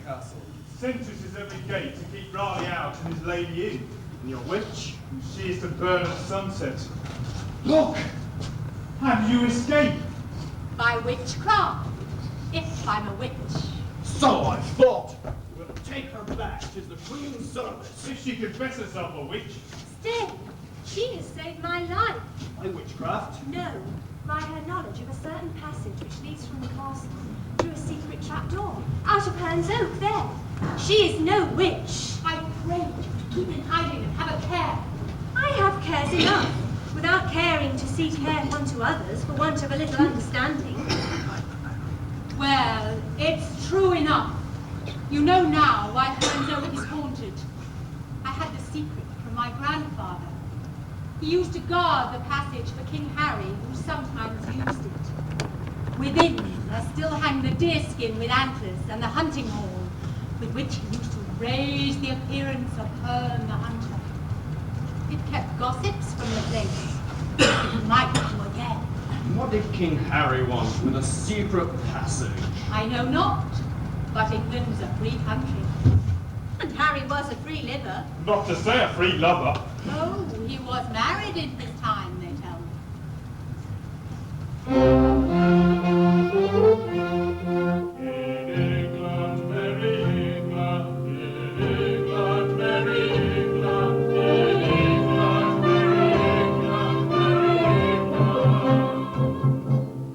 castle.
Sentries every gate to keep Raleigh out and his lady in.
And your witch?
She is to burn at sunset. Look! How do you escape?
By witchcraft, if I'm a witch.
So I thought. We'll take her back. 'Tis the Queen's service.
If she confess herself a witch.
Still, she has saved my life.
By witchcraft?
No, by her knowledge of a certain passage which leads from the castle through a secret trapdoor, out of Hern's Oak there. She is no witch.
I pray you to keep in hiding and have a care.
I have cares enough, without caring to see care unto others for want of a little understanding.
Well, it's true enough. You know now why Hern's Oak is haunted. I had the secret from my grandfather. He used to guard the passage for King Harry, who sometimes used it. Within there still hang the deerskin with antlers and the hunting horn, with which he used to raise the appearance of Herne the hunter. It kept gossips from the place. It might do again.
What did King Harry want with a secret passage?
I know not, but England's a free country.
And Harry was a free liver.
Not to say a free lover.
Oh, he was married in his time, they tell me.
In England, Merrie England, in England, Merrie England, in England, Merrie England, Merrie England.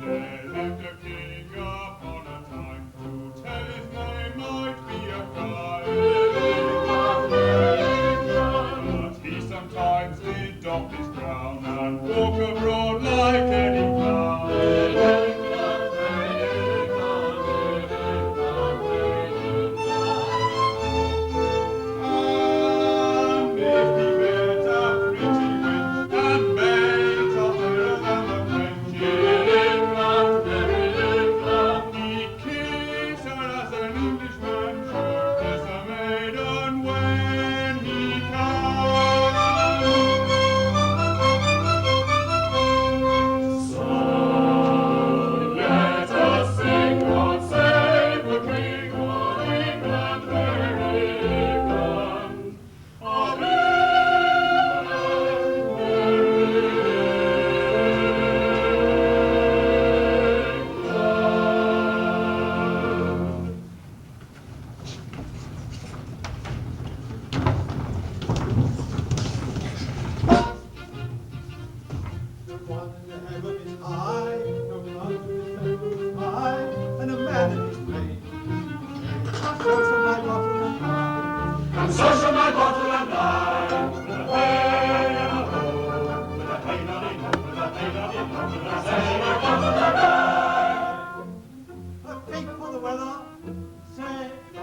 There lived a king upon a time, to tell his name might be a crime. In England, Merrie England, but he sometimes did doff his crown and walk abroad like any clown. In England, Merrie England, in England, Merrie England. And if he met a pretty wench and made of her than the French, in England, Merrie England, he'd kiss her as an Englishman should kiss a maiden when he comes. So let us sing, God save the King of England, Merrie England, of England,
One in the heaven is high, no cloud in the heaven is high, and a man in his brain. And so shall my bottle and I.
and so shall my bottle and I. With a hey and a ho, with a hey noddy ho, with a hey noddy ho, with a say my bottle and I.
A cake for the weather, say
I.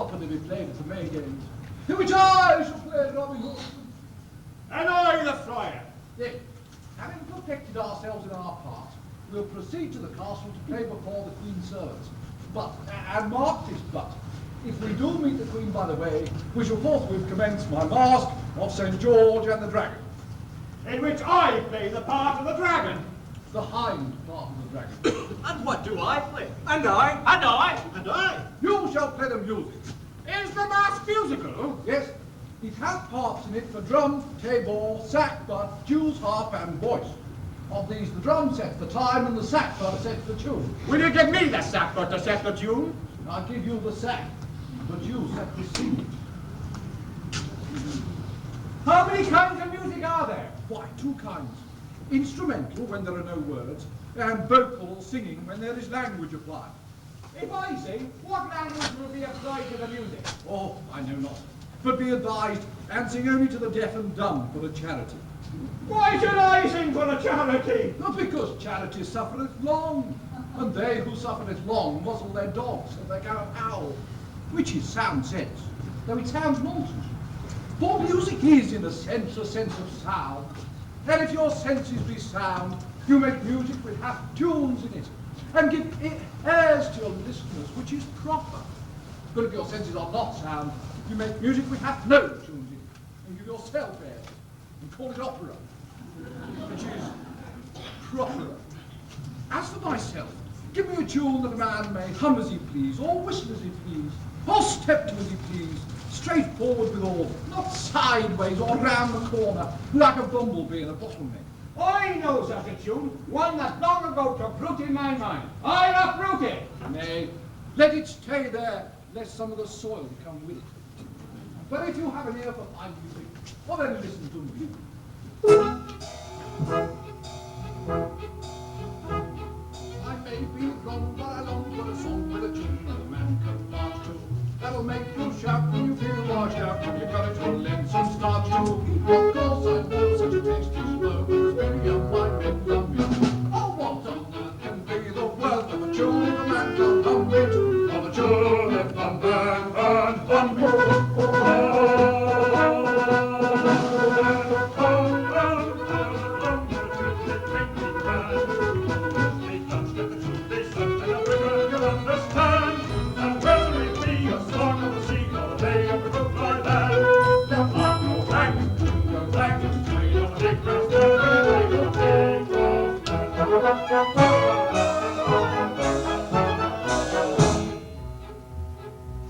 properly be played at the May games, in which I shall play Robin Hood.
And I the friar.
Then, having perfected ourselves in our part, we'll proceed to the castle to play before the Queen's servants. But, and mark this but, if we do meet the Queen by the way, we shall forthwith commence my mask of St. George and the Dragon.
In which I play the part of the dragon.
The hind part of the dragon.
And what do I play?
And I. And I.
And I.
You shall play the music.
Is the mask musical?
Yes, it has parts in it for drum, tabor, sackbut, jew's harp, and voice. Of these, the drum sets the time and the sackbut sets the tune.
Will you give me the sackbut to set the tune?
I'll give you the sack, but you set the scene.
How many kinds of music are there?
Why, two kinds. Instrumental, when there are no words, and vocal or singing, when there is language applied.
If I sing, what language will be applied to the music?
Oh, I know not. But be advised, and sing only to the deaf and dumb for a charity.
Why should I sing for a charity?
Not because charity suffereth long, and they who suffereth long muzzle their dogs, and they cannot howl, which is sound sense, though it sounds nonsense. For music is, in a sense of sound, and if your senses be sound, you make music which hath tunes in it, and give airs to your listeners, which is proper. But if your senses are not sound, you make music which hath no tunes in it, and give yourself airs, and call it opera, which is proper. As for myself, give me a tune that a man may hum as he please, or whistle as he please, or step to as he please, straightforward withal, not sideways or round the corner, like a bumblebee in a bottleneck.
I know such a tune, one that long ago took root in my mind. I'll uproot it.
Nay, let it stay there, lest some of the soil come with it. But if you have an ear for fine music, well then listen to me. I may be wrong, but I long for a song with a tune that a man can march to. That'll make you shout when you feel washed out, when you've got it to lend some starch to. Of course I know such a tasty slurp as very young wine men love me. Oh, what on earth can be the worth of a tune if a man can hum it? Of a tune if a man can hum it.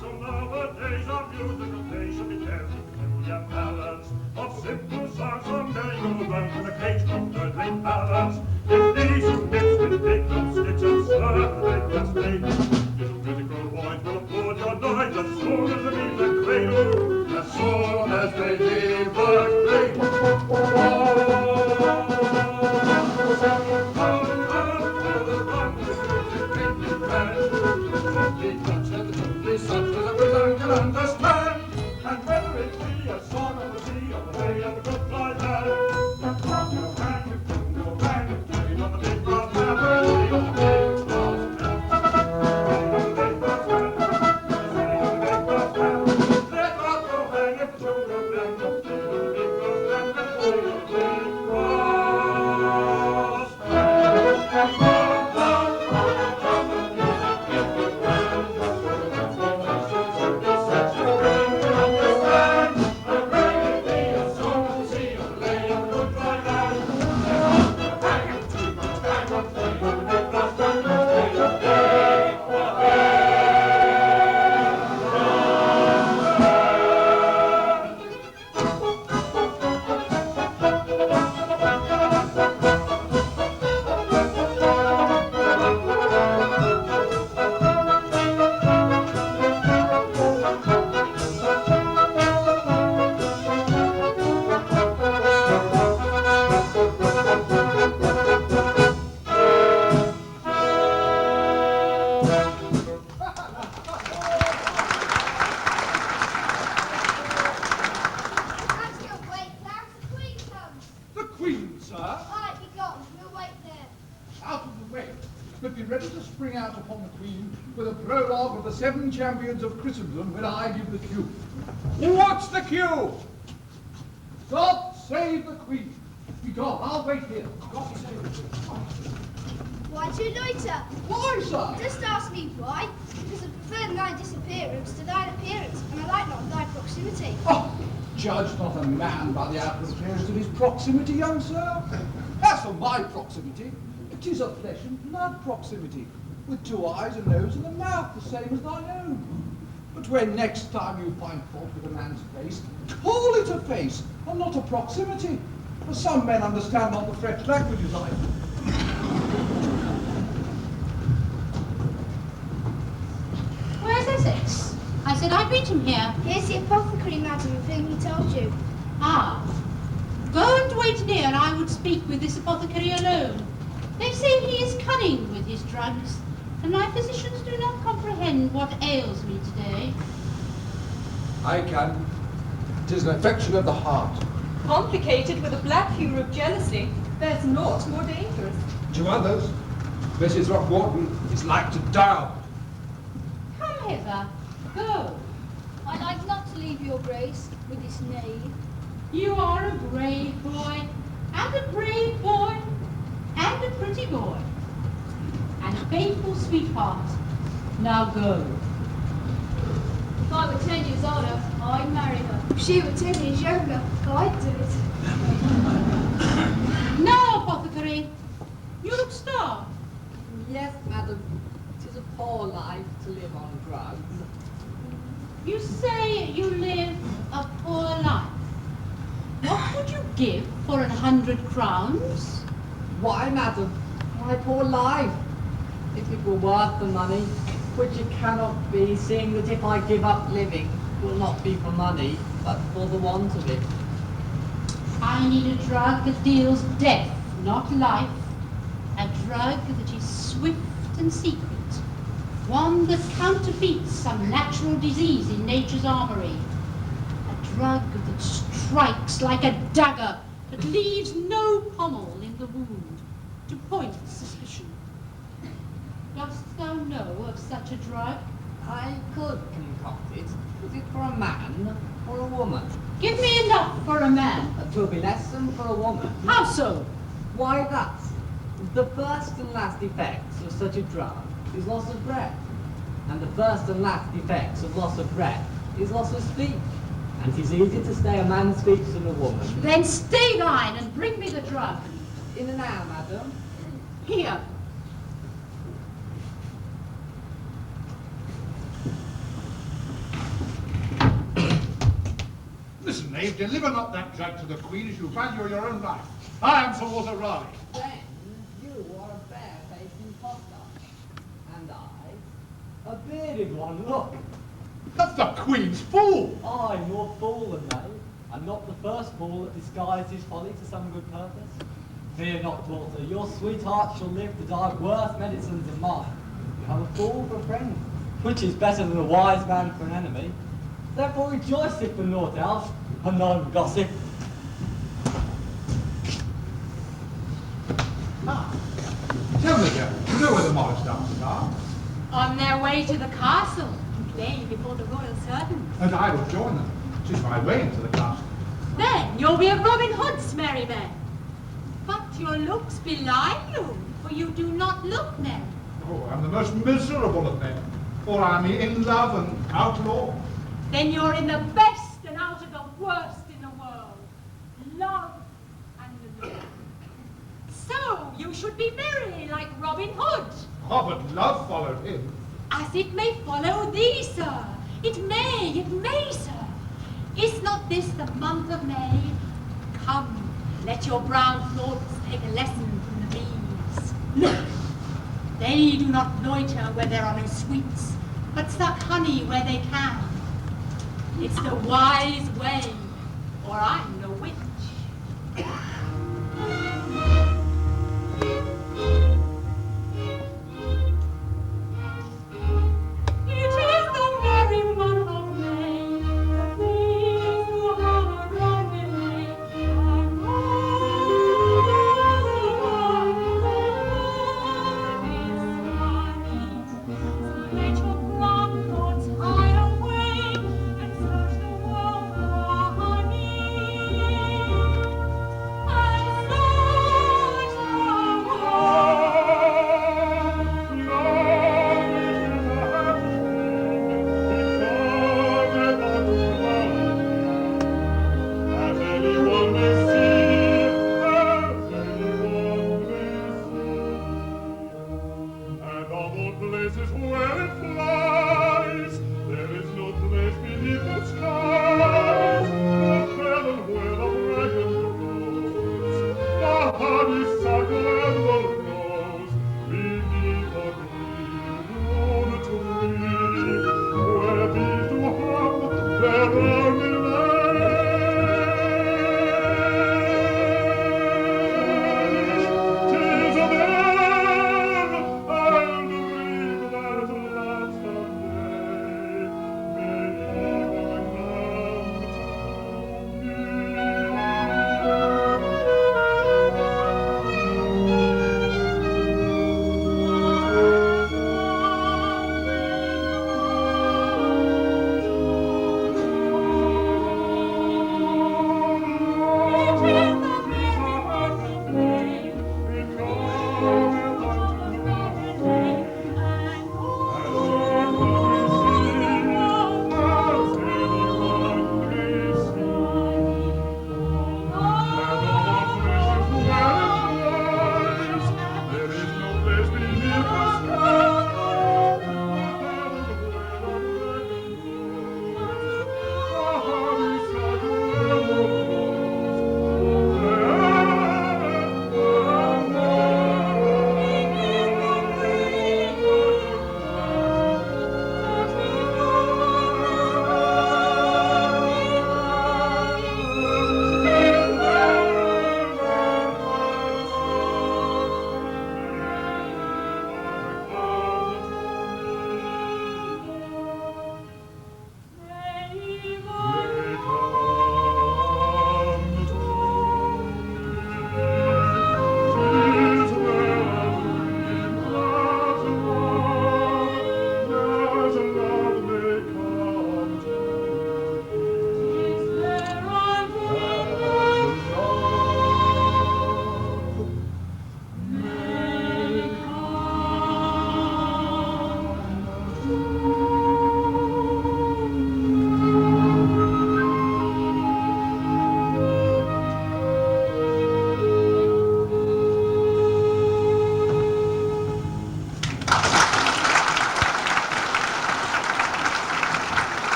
So nowadays our musical taste should be careful peculiar balance of simple songs from merry-go-round with a cage from third-rate ballads. If these you mix with big drum sticks and slur, they can stay. Little musical boys will applaud your noise as soon as they leave the cradle, as soon as they leave the cradle. Understand, and whether it be a song of the sea or the way of a good fly land, rock your bang, your bang, play on the big brass band, play on the big brass band, play on the big brass band, play on the big brass band. Let rock your bang, if you go bang, play on the big brass band, play on the big brass band.
spring out upon the Queen with a prologue of the 7 champions of Christendom when I give the cue. What's the cue? God save the Queen. Be gone, I'll wait here. God save the Queen.
Why do you loiter?
Why, sir?
Just ask me why. Because I prefer thy disappearance to thine appearance, and I like not thy proximity.
Oh, judge not a man by the outward appearance of his proximity, young sir. As for my proximity, it is a flesh and blood proximity, with 2 eyes, a nose, and a mouth, the same as thine own. But when next time you find fault with a man's face, call it a face, and not a proximity. For some men understand not the French languages either.
Where's Essex? I said I'd meet him here.
Here's the apothecary, madam, of whom he told you.
Ah. Go and wait near, and I would speak with this apothecary alone. They say he is cunning with his drugs, and my physicians do not comprehend what ails me today.
I can. It is an affection of the heart.
Complicated with a black humor of jealousy, there's naught more dangerous.
To others, Mrs. Rockwarton is like to die.
Come hither. Go.
I like not to leave your grace with this knave.
You are a brave boy, and a brave boy, and a pretty boy, and a faithful sweetheart. Now go.
If I were 10 years older, I'd marry her.
If she were 10 years younger, I'd do it.
Now, apothecary, you look starved.
Yes, madam. It is a poor life to live on drugs.
You say you live a poor life. What would you give for 100 crowns?
Why, madam? My poor life. If it were worth the money, which it cannot be, seeing that if I give up living, it will not be for money, but for the want of it.
I need a drug that deals death, not life. A drug that is swift and secret. One that counterfeits some natural disease in nature's armory. A drug that strikes like a dagger, that leaves no pommel in the wound, to point suspicion. Dost thou know of such a drug?
I could concoct it. Is it for a man or a woman?
Give me enough for a man.
It will be less than for a woman.
How so?
Why, thus. The first and last effects of such a drug is loss of breath. And the first and last effects of loss of breath is loss of speech. And 'tis easier to stay a man's speech than a woman.
Then stay thine and bring me the drug.
In an hour, madam.
Here.
Listen, knave, deliver not that drug to the Queen as you value your own life. I am Sir Walter Raleigh.
Then you are a bare-faced impostor. And I, a bearded one, look.
That's the Queen's fool.
I, more fool than they, and not the first fool that disguised his folly to some good purpose. Fear not, Walter, your sweetheart shall live to die of worse medicines than mine. You have a fool for a friend, which is better than a wise man for an enemy. Therefore rejoice if for naught else, unknown gossip.
Ah, tell me, girl, you know where the Morris dancers are?
On their way to the castle, playing before the royal servants.
And I will join them. 'Tis my way into the castle.
Then you'll be a Robin Hood's merry men. But your looks belie you, for you do not look merry.
Oh, I'm the most miserable of men. For I'm in love and outlaw.
Then you're in the best and out of the worst in the world. Love and love. So you should be merry like Robin Hood.
Oh, but love followed him.
As it may follow thee, sir. It may, sir. Is not this the month of May? Come, let your brown thoughts take a lesson from the bees. Look, they do not loiter where there are no sweets, but suck honey where they can. It's the wise way, or I'm no witch.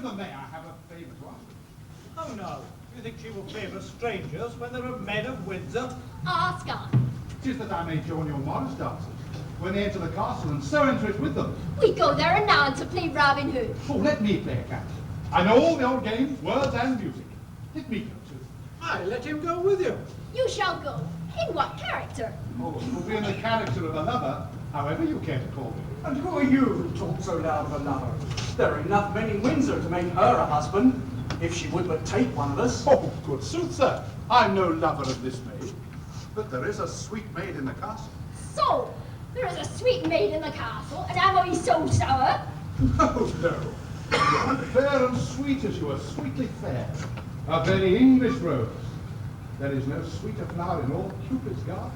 the mayor, I have a favour to ask.
Oh no, you think she will favour strangers when there are men of Windsor?
Ask her.
'Tis that I may join your morris dancers when they enter the castle and so enter it with them.
We go there anon to play Robin Hood.
Oh, let me play a character. I know all the old games, words and music. Let me go too.
Aye, let him go with you.
You shall go. In what character?
Oh, it will be in the character of a lover, however you care to call me.
And who are you who talk so loud of a lover? There are enough men in Windsor to make her a husband, if she would but take one of us.
Oh, good sooth, sir. I'm no lover of this maid, but there is a sweet maid in the castle.
So, there is a sweet maid in the castle, and am I so sour?
No, no. You are fair and sweet as you are sweetly fair. A very English rose. There is no sweeter flower in all Cupid's garden.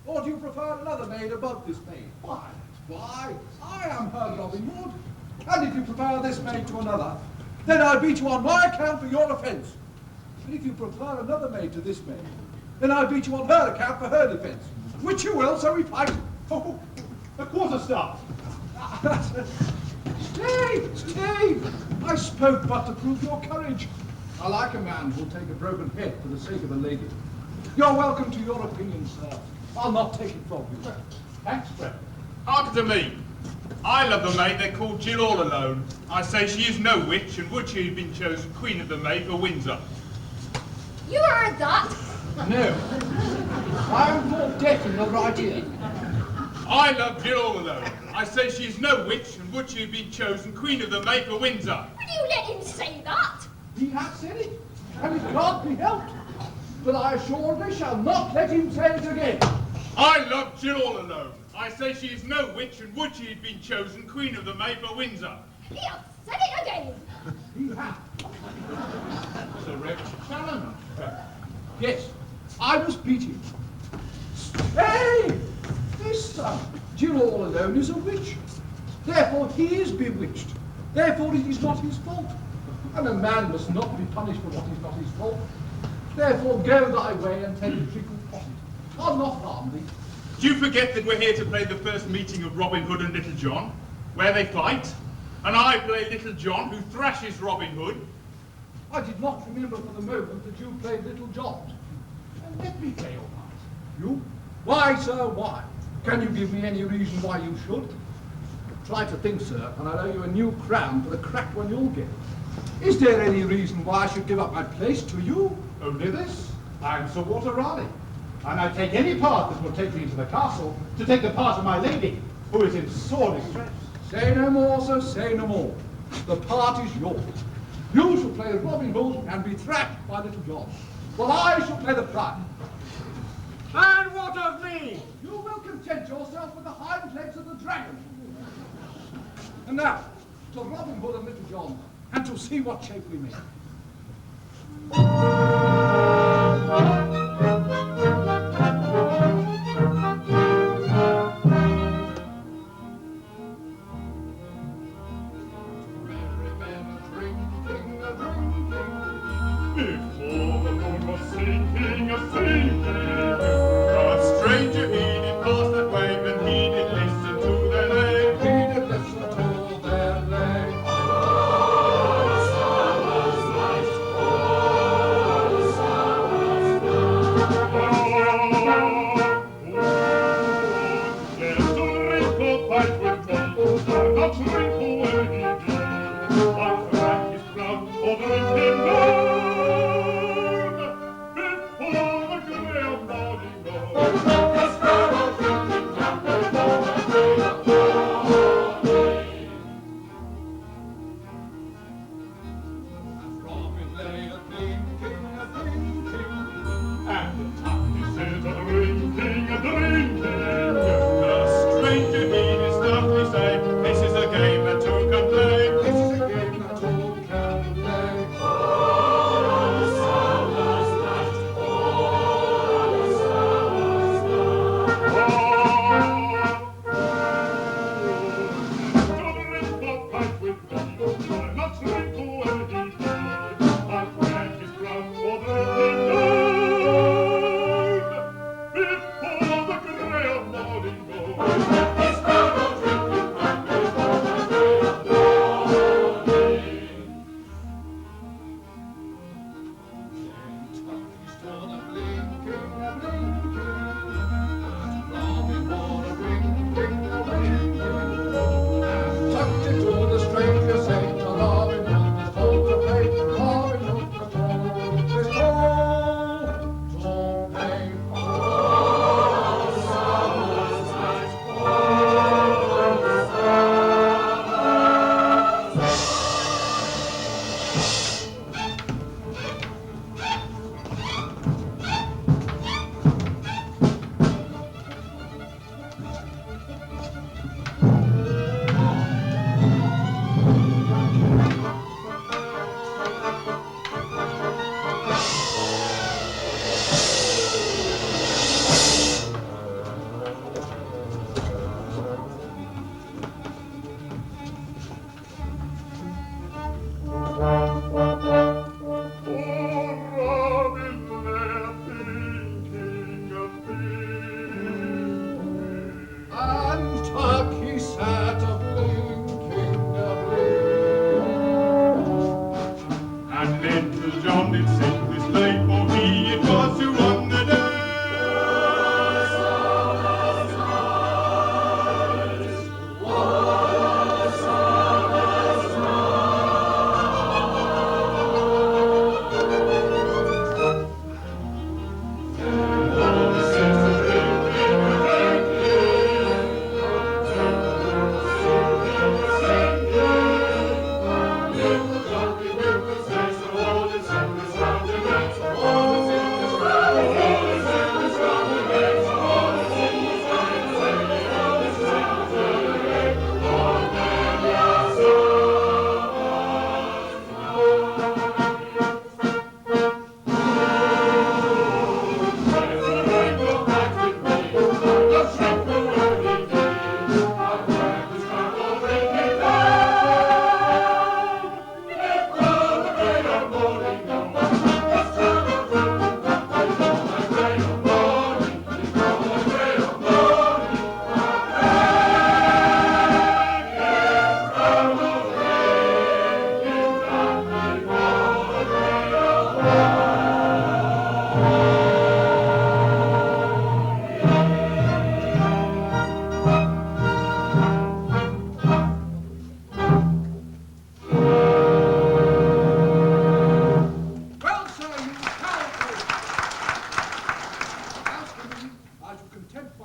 Or do you prefer another maid above this maid? Why, I am her Robin Hood. And if you prefer this maid to another, then I'll beat you on my account for your offence. And if you prefer another maid to this maid, then I'll beat you on her account for her defence. Which you will, so we fight.
Oh, a quarterstaff.
Stay! I spoke but to prove your courage. I like a man who'll take a broken head for the sake of a lady. You're welcome to your opinion, sir. I'll not take it from you.
Thanks, Fred.
Hearken to me. I love the maid they call Jill all alone. I say she is no witch, and would she have been chosen Queen of the May for Windsor?
You heard that?
No. I am called deaf in the right ear.
I love Jill all alone. I say she is no witch, and would she have been chosen Queen of the May for Windsor?
Will you let him say that?
He has said it, and it can't be helped. But I assuredly shall not let him say it again.
I love Jill all alone. I say she is no witch, and would she have been chosen Queen of the May for Windsor?
He has said it again.
He has.
It's a wretched challenge.
Yes, I must beat him. Hey! This son, Jill all alone, is a witch. Therefore he is bewitched. Therefore it is not his fault. And a man must not be punished for what is not his fault. Therefore go thy way and take a trickle potted. I'll not harm thee.
Do you forget that we're here to play the first meeting of Robin Hood and Little John, where they fight? And I play Little John, who thrashes Robin Hood.
I did not remember for the moment that you played Little John. And let me play your part. You? Why, sir, why? Can you give me any reason why you should? Try to think, sir, and I'll owe you a new crown for the cracked one you'll get. Is there any reason why I should give up my place to you?
Only this. I'm Sir Walter Raleigh, and I take any part that will take me into the castle to take the part of my lady, who is in sore distress.
Say no more, sir, say no more. The part is yours. You shall play Robin Hood and be thrashed by Little John, while I shall play the pride.
And what of me?
You will content yourself with the hind legs of the dragon. And now, to Robin Hood and Little John, and to see what shape we make.
Before the moon was sinking, a stranger he did pass that way, and he did listen to their lay.
He did listen to their lay.
There's no wrinkle fight with me, not wrinkle where he be. I'll crack his crown, or bring him down.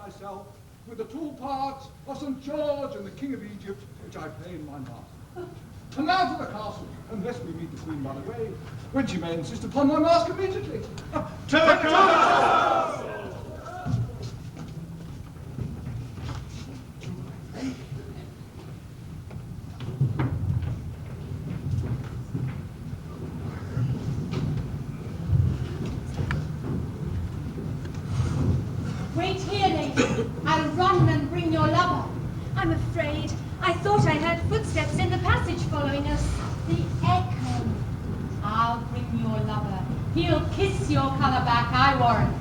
myself with the two parts of St. George and the King of Egypt, which I play in my mask. And now to the castle, unless we meet the Queen by the way, when she may insist upon my mask immediately.
To the castle!
Wait here, lady. I'll run and bring your lover.
I'm afraid. I thought I heard footsteps in the passage following us.
The echo. I'll bring your lover. He'll kiss your colour back, I warrant.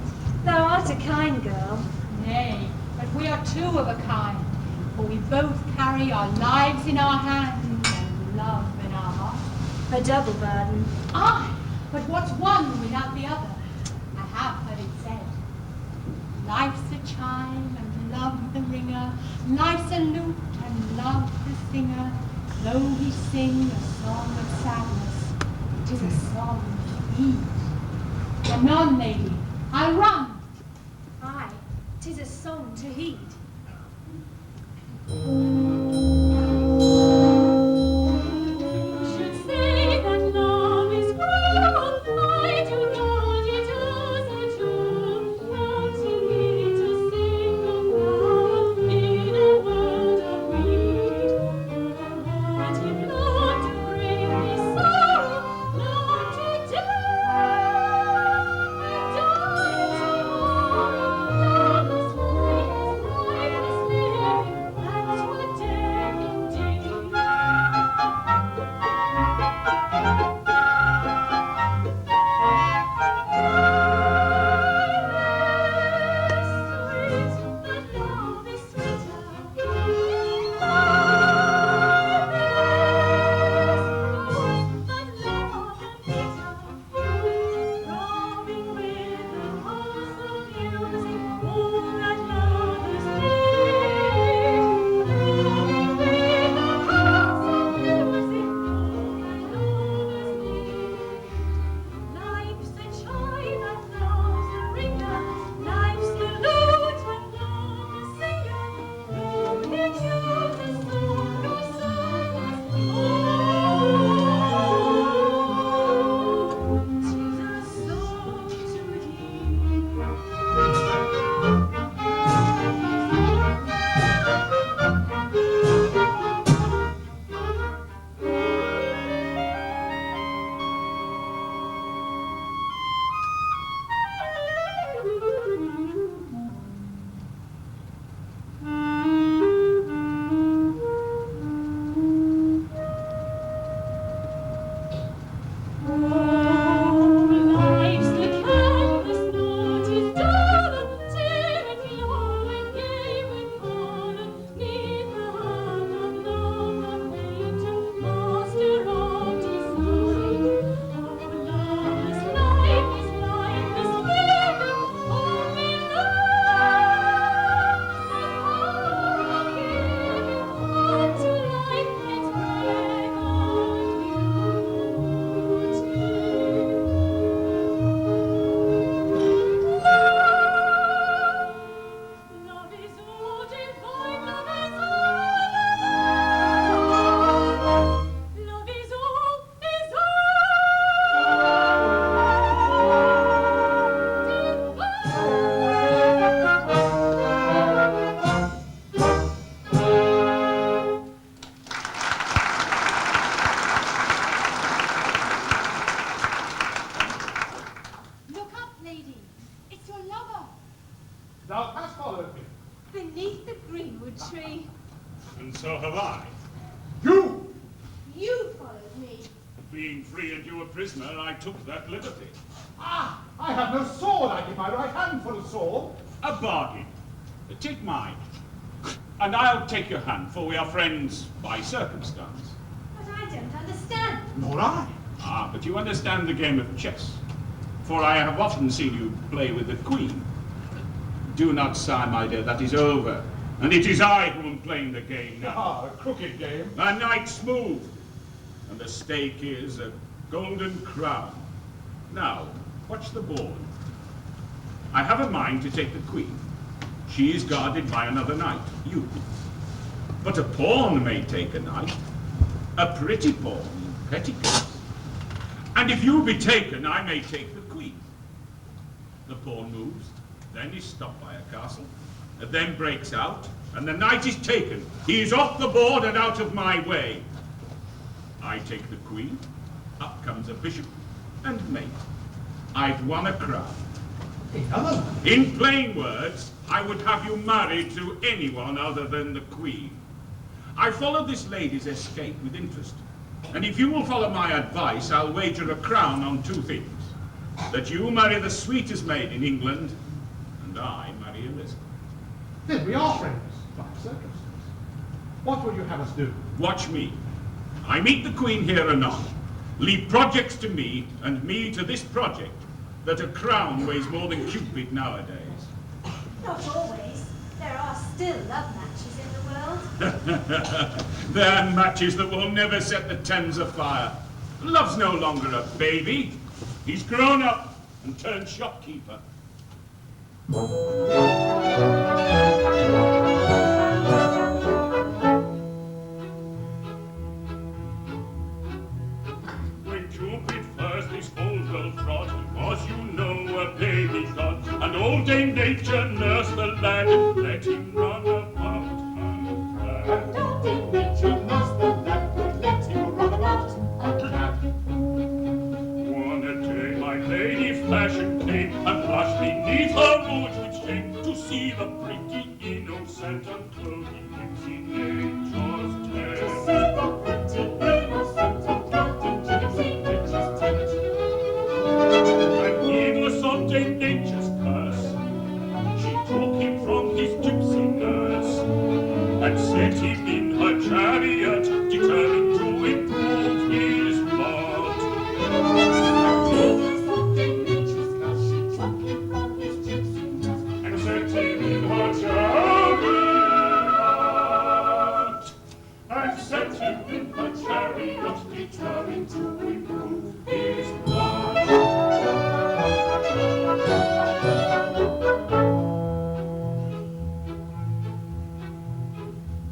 Thou art a kind girl.
Nay, but we are two of a kind, for we both carry our lives in our hands and love in our hearts.
A double burden.
Aye, but what's one without the other? I have heard it said. Life's a chime and love the ringer, life's a lute and love the singer. Though he sing a song of sadness, 'tis a song of ease. Anon, lady, I'll run.
Aye, 'tis a song to heed. Should say that love is cruel, I do not yet as a jewel, wanting me to sing of love in a world of weed. But if love to bring me sorrow, love to die, and die tomorrow, loveless lifeless living, that were dead indeed. Life's a chime and love's a ringer, life's the lute and love the singer. Who can choose the song or solace? Oh, 'tis a song to Life's the canvas, not is dull, tyranny and gay with colour, 'neath the hand of love, the painter, master of design. Oh, loveless life is living, only love's the power of giving, unto life its breath Love is all divine, love is all. Love is all,
Look up, lady. It's your lover.
Thou hast followed me.
beneath the greenwood tree.
And so have I.
You!
You followed me.
Being free and you a prisoner, I took that liberty.
Ah! I have no sword. I give my right hand for a sword.
A bargain. Take mine. And I'll take your hand, for we are friends by circumstance.
But I don't understand.
Nor I.
Ah, but you understand the game of chess. For I have often seen you play with the queen. Do not sigh, my dear, that is over. And it is I who am playing the game now.
Ah, a crooked game.
A knight's move. And the stake is a golden crown. Now, watch the board. I have a mind to take the queen. She is guarded by another knight, you. But a pawn may take a knight, a pretty pawn in petticoats. And if you be taken, I may take the queen. The pawn moves, then is stopped by a castle, and then breaks out, and the knight is taken. He is off the board and out of my way. I take the queen, up comes a bishop, and mate. I've won a crown. In plain words, I would have you married to anyone other than the queen. I followed this lady's escape with interest, and if you will follow my advice, I'll wager a crown on two things. That you marry the sweetest maid in England, and I marry Elizabeth.
Then we are friends, by circumstance. What will you have us do?
Watch me. I meet the queen here anon. Leave projects to me, and me to this project, that a crown weighs more than Cupid nowadays.
Not always. There are still love matches in the world.
There are matches that will never set the Thames afire. Love's no longer a baby. He's grown up and turned shopkeeper. When Cupid first this old world trod, was, you know, a baby god, and old Dame Nature nursed the lad and let him run about unglad.
And old Dame Nature nursed the lad and let him run about unglad.
One a day my lady Fashion came and blushed beneath her rouge with shame to see the pretty innocent unclothed in gypsy nature's tale.
To see the pretty innocent unclothed in gypsy nature's tent.
And heedless of Dame Nature's curse, she took him from his gypsy nurse and set him in her chariot, determined to improve his lot.
Heedless of Dame Nature's curse, she took him from his gypsy nurse
and set him in her chariot, and set him in her chariot, determined to improve his lot.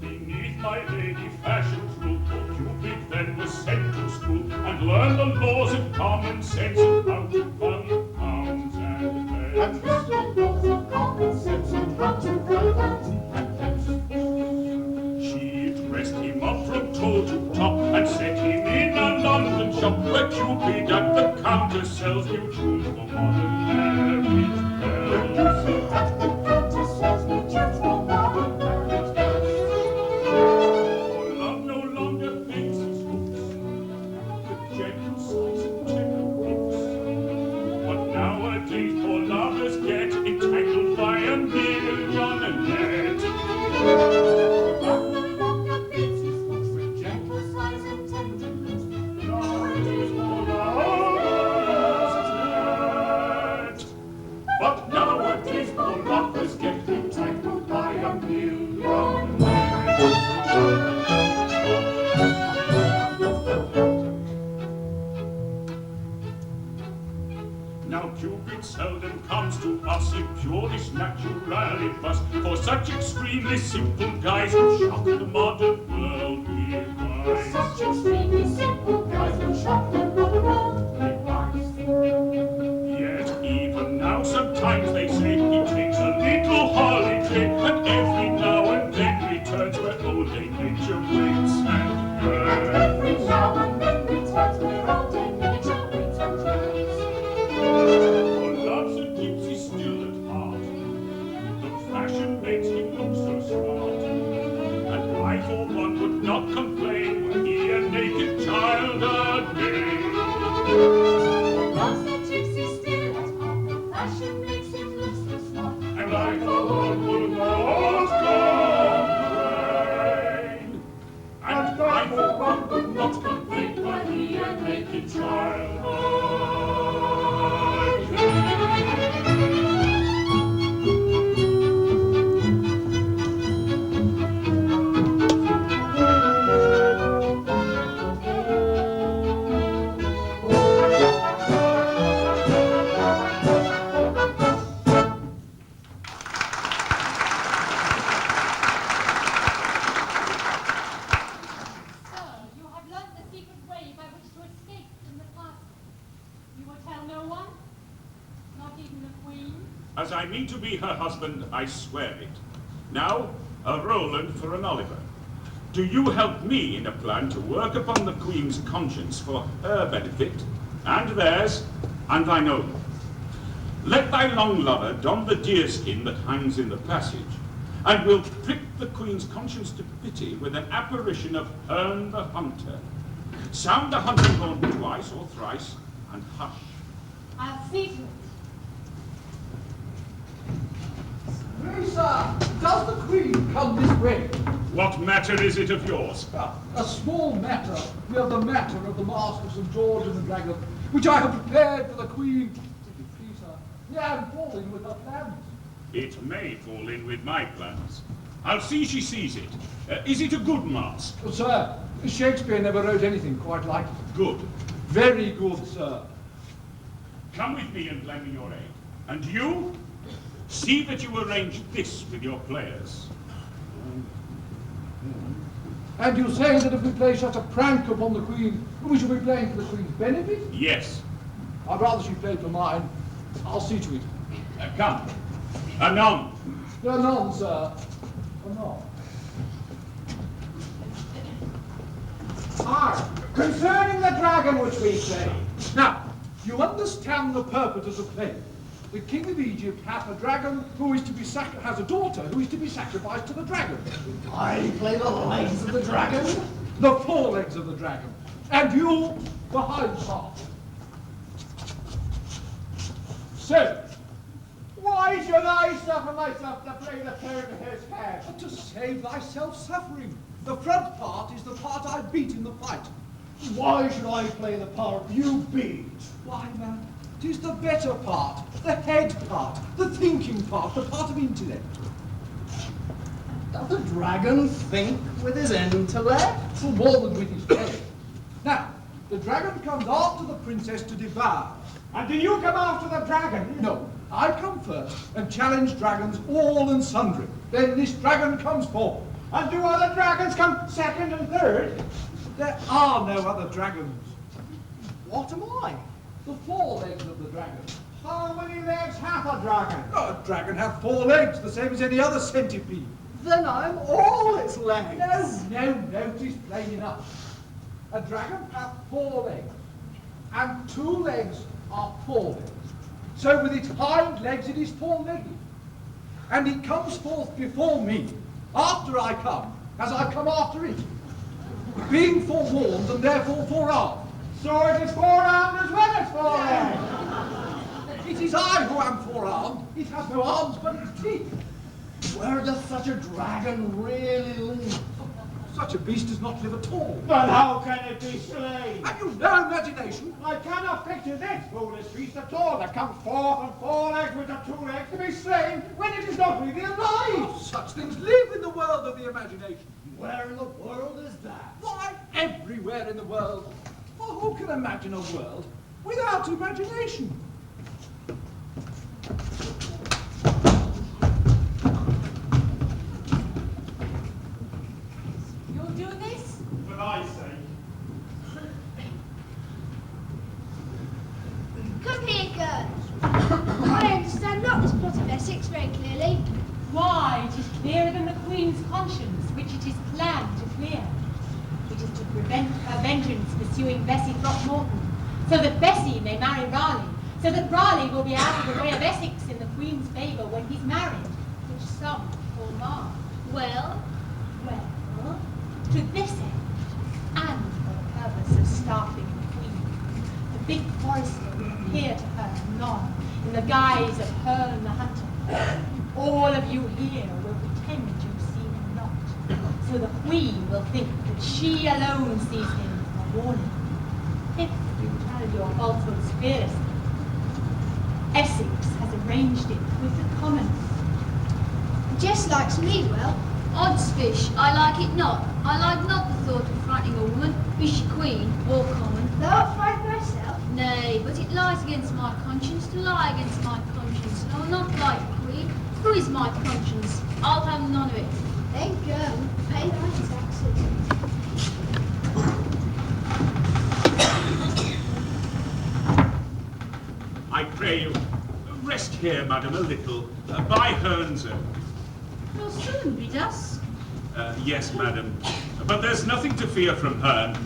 Beneath my lady Fashion's rule, poor Cupid then was sent to school, and learned the laws of common sense and how to count pounds and pence.
and learned the laws of common sense and how to weigh pounds and pence.
She dressed him up from toe to top and set him in a London shop where Cupid at the counter sells new tunes for modern marriage bells.
Cupid at the counter sells new tunes for modern marriage bells.
For love no longer makes his hooks with gentle sighs and tender looks. But nowadays poor lovers get entangled by a million net.
Love no longer makes his looks with gentle sighs and tender looks. Nowadays poor
Lovers get. But nowadays poor lovers get entangled by a million nets. Now Cupid seldom comes to us in purest naturalibus, for such extremely simple guys will shock the modern world with
such extremely simple guys will shock the modern world with wise.
Yet even now sometimes they say he takes a little holiday, and every now and then returns where old Dame Nature waits and yearns.
Every now and then returns where old Dame Nature waits and yearns.
For love's a gypsy still at heart, the fashion makes him look so smart, and I for one would not complain were he a naked child a day.
Love's a gypsy still at heart, the fashion makes him look so smart.
And I for one would not complain. And I for one would not complain were he a naked child a day. mean to be her husband, I swear it. Now, a Roland for an Oliver. Do you help me in a plan to work upon the Queen's conscience for her benefit, and theirs, and thine own? Let thy long lover don the deerskin that hangs in the passage, and we'll prick the Queen's conscience to pity with an apparition of Herne the Hunter. Sound the hunting horn twice or thrice, and hush.
I'll see to it.
Sir, does the Queen come this way?
What matter is it of yours?
A small matter. We have the matter of the Mask of St. George and the Dragon, which I have prepared for the Queen. If it please her, I am falling with her plans.
It may fall in with my plans. I'll see she sees it. Is it a good mask?
Oh, sir, Shakespeare never wrote anything quite like it.
Good.
Very good, sir.
Come with me and lend me your aid. And you, see that you arrange this with your players.
And you say that if we play such a prank upon the Queen, we shall be playing for the Queen's benefit?
Yes.
I'd rather she played for mine. I'll see to it.
Come. Anon.
Anon, sir. Anon.
Concerning the dragon which we play.
Now, you understand the purpose of the play. The King of Egypt hath a dragon who is to be has a daughter who is to be sacrificed to the dragon.
I play the legs of the dragon?
The forelegs of the dragon. And you, the hind part. So,
Why should I suffer myself to play the third of his hand?
to save thyself suffering. The front part is the part I beat in the fight.
Why should I play the part you beat?
Why, man, 'tis the better part, the head part, the thinking part, the part of intellect.
Doth the dragon think with his intellect?
For more than with his head. Now, the dragon comes after the princess to devour.
And do you come after the dragon?
No, I come first and challenge dragons all and sundry. Then this dragon comes forth.
And do other dragons come second and third?
There are no other dragons.
What am I?
The forelegs of the dragon.
How many legs hath a dragon?
A dragon hath 4 legs, the same as any other centipede.
Then I'm all its legs.
No, 'tis plain enough. A dragon hath 4 legs, and 2 legs are forelegs. So with its hind legs it is 4-legged. And it comes forth before me, after I come, as I come after it, being forewarned and therefore forearmed.
So it is forearmed as well as 4 legs.
It is I who am forearmed. It has no arms but its teeth.
Where doth such a dragon really live?
Such a beast does not live at all.
But how can it be slain?
Have you no imagination?
I cannot picture this foolish beast at all that comes forth on 4 legs with the 2 legs to be slain when it is not really alive.
Oh, such things live in the world of the imagination.
Where in the world is that?
Why, everywhere in the world. For who can imagine a world without imagination?
You'll do this?
For thy sake.
Come here, girls. I understand not this plot of Essex very clearly.
Why, it is clearer than the Queen's conscience, which it is planned to clear. It is to prevent her vengeance pursuing Bessie Throckmorton, so that Bessie may marry Raleigh, so that Raleigh will be out of the way of Essex in the Queen's favour when he's married, which some call Mar.
Well,
To this end, and for the purpose of startling the Queen, the big forester will appear to her anon in the guise of Herne the Hunter. All of you here will pretend you see him not, so the Queen will think that she alone sees him for warning. If you tell your falsehoods fearlessly, Essex has arranged it with the Commons.
Jess likes me well.
Odds fish, I like it not. I like not the thought of frightening a woman, be she queen or common.
Thou art frightened thyself.
Nay, but it lies against my conscience to lie against my conscience, and I will not lie to queen. Who is my conscience? I'll have none of it.
Then go, pay thy taxes.
I pray you,
rest here, madam, a little, by Hernze.
Will soon be dusk.
Yes, madam. But there's nothing to fear from Herne.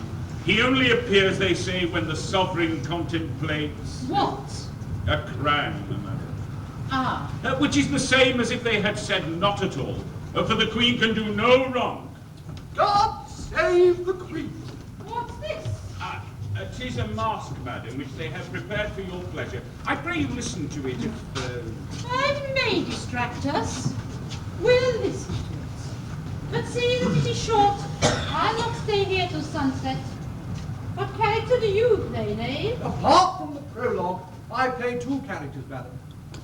He only appears, they say, when the sovereign contemplates...
What?
A crown, madam.
Ah.
Which is the same as if they had said not at all. For the Queen can do no wrong.
God save the Queen!
What's this?
'Tis a mask, madam, which they have prepared for your pleasure. I pray you listen to it if...
I may distract us. We'll listen to it. But see that it is short. I'll not stay here till sunset. What character do you play, knave?
Apart from the prologue, I play two characters, madam.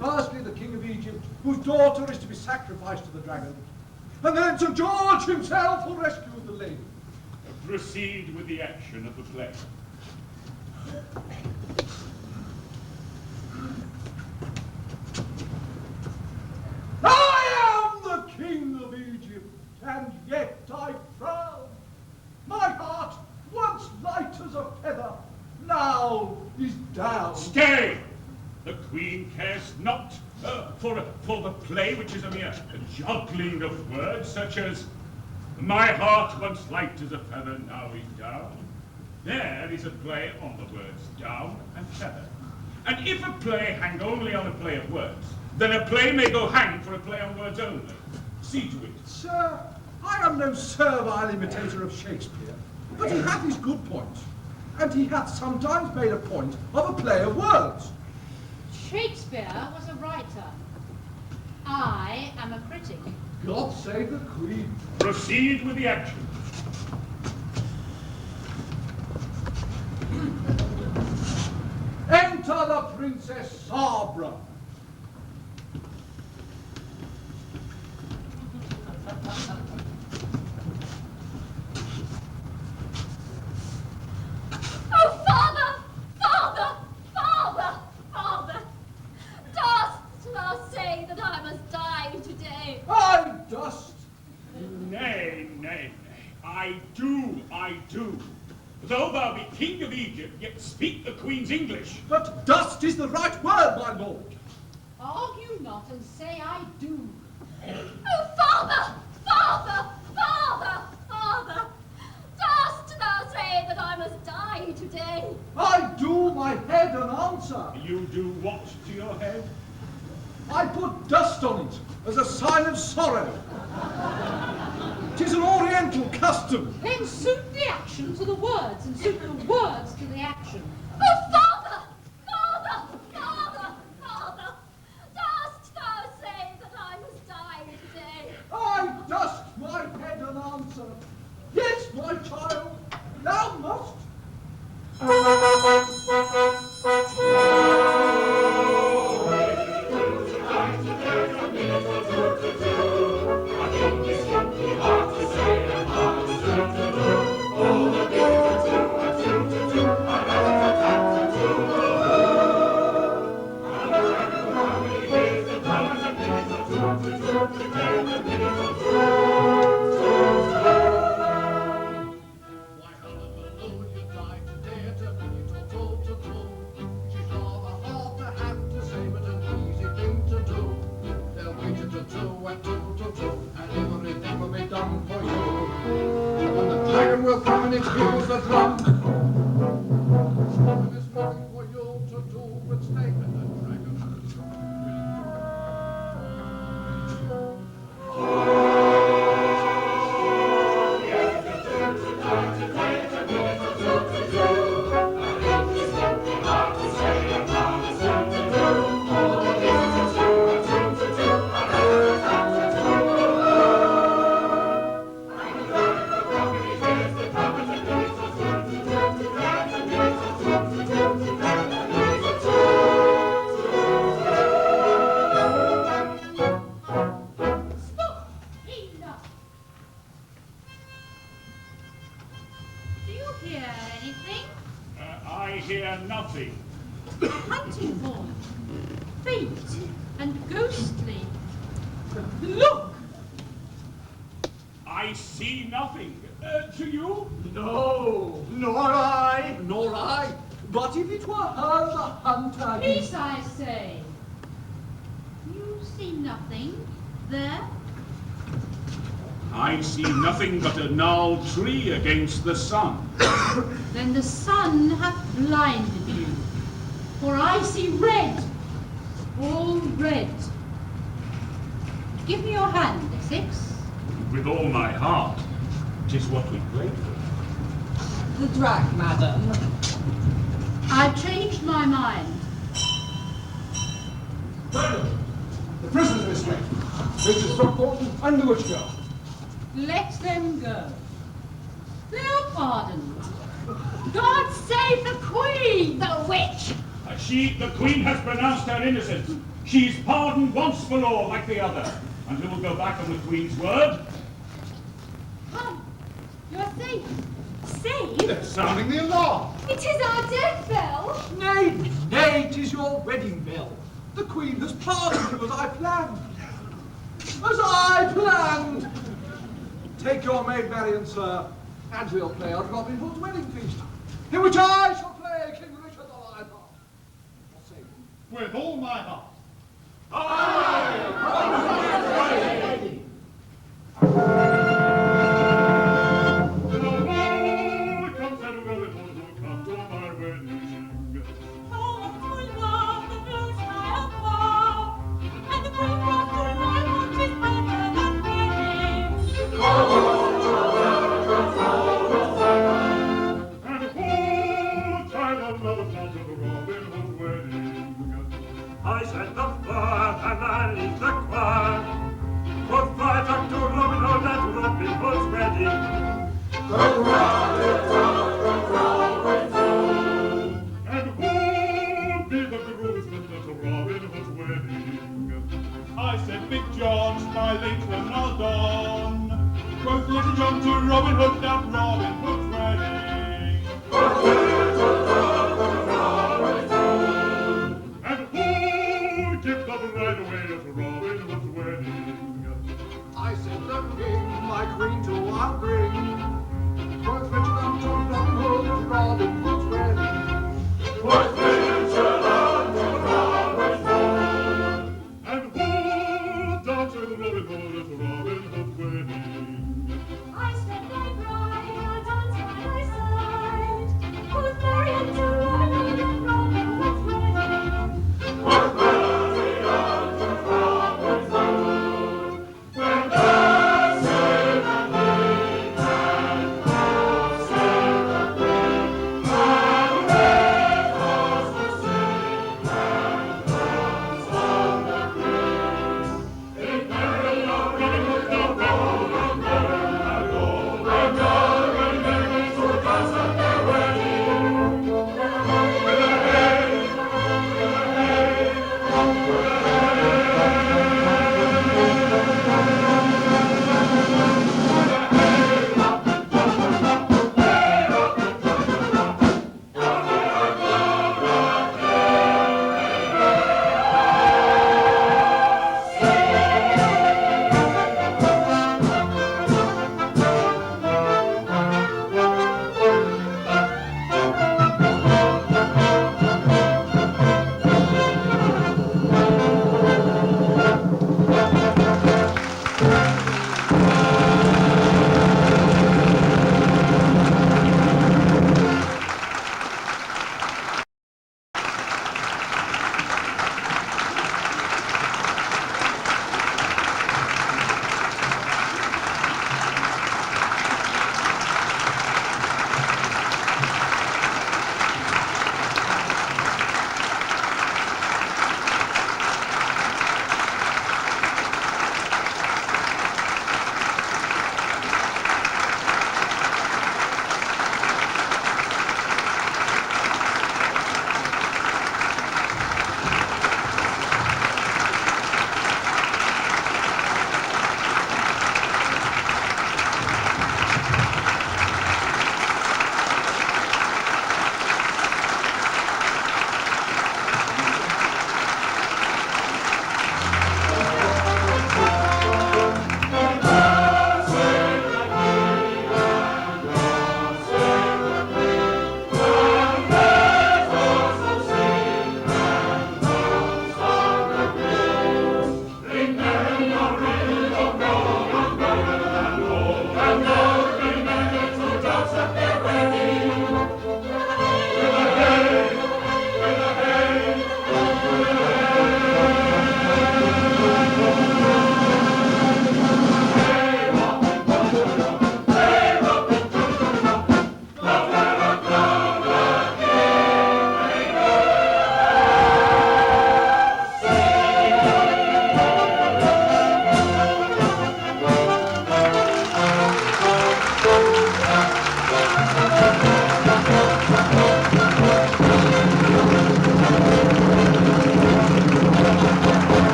Firstly, the King of Egypt, whose daughter is to be sacrificed to the dragon. And then Sir George himself who rescued the lady.
Proceed with the action of the play.
I am the King of Egypt, and yet I frown. My heart, once light as a feather, now is down.
Stay! The Queen cares not for the play, which is a mere juggling of words, such as, my heart, once light as a feather, now is down. There is a play on the words down and feather. And if a play hang only on a play of words, then a play may go hang for a play on words only. See to it.
Sir, I am no servile imitator of Shakespeare, but he hath his good points, and he hath sometimes made a point of a play of words.
Shakespeare was a writer. I am a critic.
God save the Queen.
Proceed with the action.
Enter the Princess Sabra.
Oh, Father! Father! Father! Father! Dost thou say that I must die today?
I dost.
Nay, nay, nay. I do. Though thou be King of Egypt, yet speak the Queen's English.
But dust is the right word, my lord.
Argue not and say I do.
Oh, Father! Father! Father! Father! Dost thou say that I must die today?
I do my head an answer.
You do what to your head?
I put dust on it as a sign of sorrow. 'Tis an oriental custom.
Then suit the action to the words, and suit the words to the action.
Oh, Father! Father! Father! Father! Dost thou say that I must die today?
I dust my head an answer. Yes, my child, thou must. Will come and excuse the drum. There's nothing for you to do but stay with the dragon.
Hunting form, faint and ghostly. Look!
I see nothing. To you?
No, nor I, nor I. But if it were her, the hunter...
Peace, I say. nothing. There?
I see nothing but a gnarled tree against the sun.
Then the sun hath blinded you, for I see red, all red. Give me your hand, Essex.
With all my heart. 'Tis what we played for.
The drag, madam.
I've changed my mind.
Colonel, the prisoners this way. Mr. Throckmorton and the witch girl.
Let them go. They are pardoned. God save the Queen, the witch!
The Queen has pronounced her innocent. She's pardoned once for all, like the other. And who will go back on the Queen's word?
Come, you are safe.
Safe?
They're sounding the alarm.
It is our death bell.
Nay, nay, 'tis your wedding bell. The Queen has pardoned you as I planned. As I planned! Take your maid Merrie, sir, and we'll play a Robin Hood's wedding feast, in which I shall play King Richard the Lionheart. What say you?
With all my heart.
I set the fire and I leave the choir. Good fight up to Robin Hood at Robin Hood's wedding. Good and who'll be the groomsman at Robin Hood's wedding?
I said, Big John, my Lincoln, all done. Quoth Little John to Robin Hood at Robin Hood's wedding.
Give the bride away at Robin Hood's wedding.
I said the king, my queen to I'll bring. Quoth Richard unto Robin Hood at Robin Hood's wedding.
Quoth Richard unto Robin Hood. And who danced with Robin Hood at Robin Hood's wedding?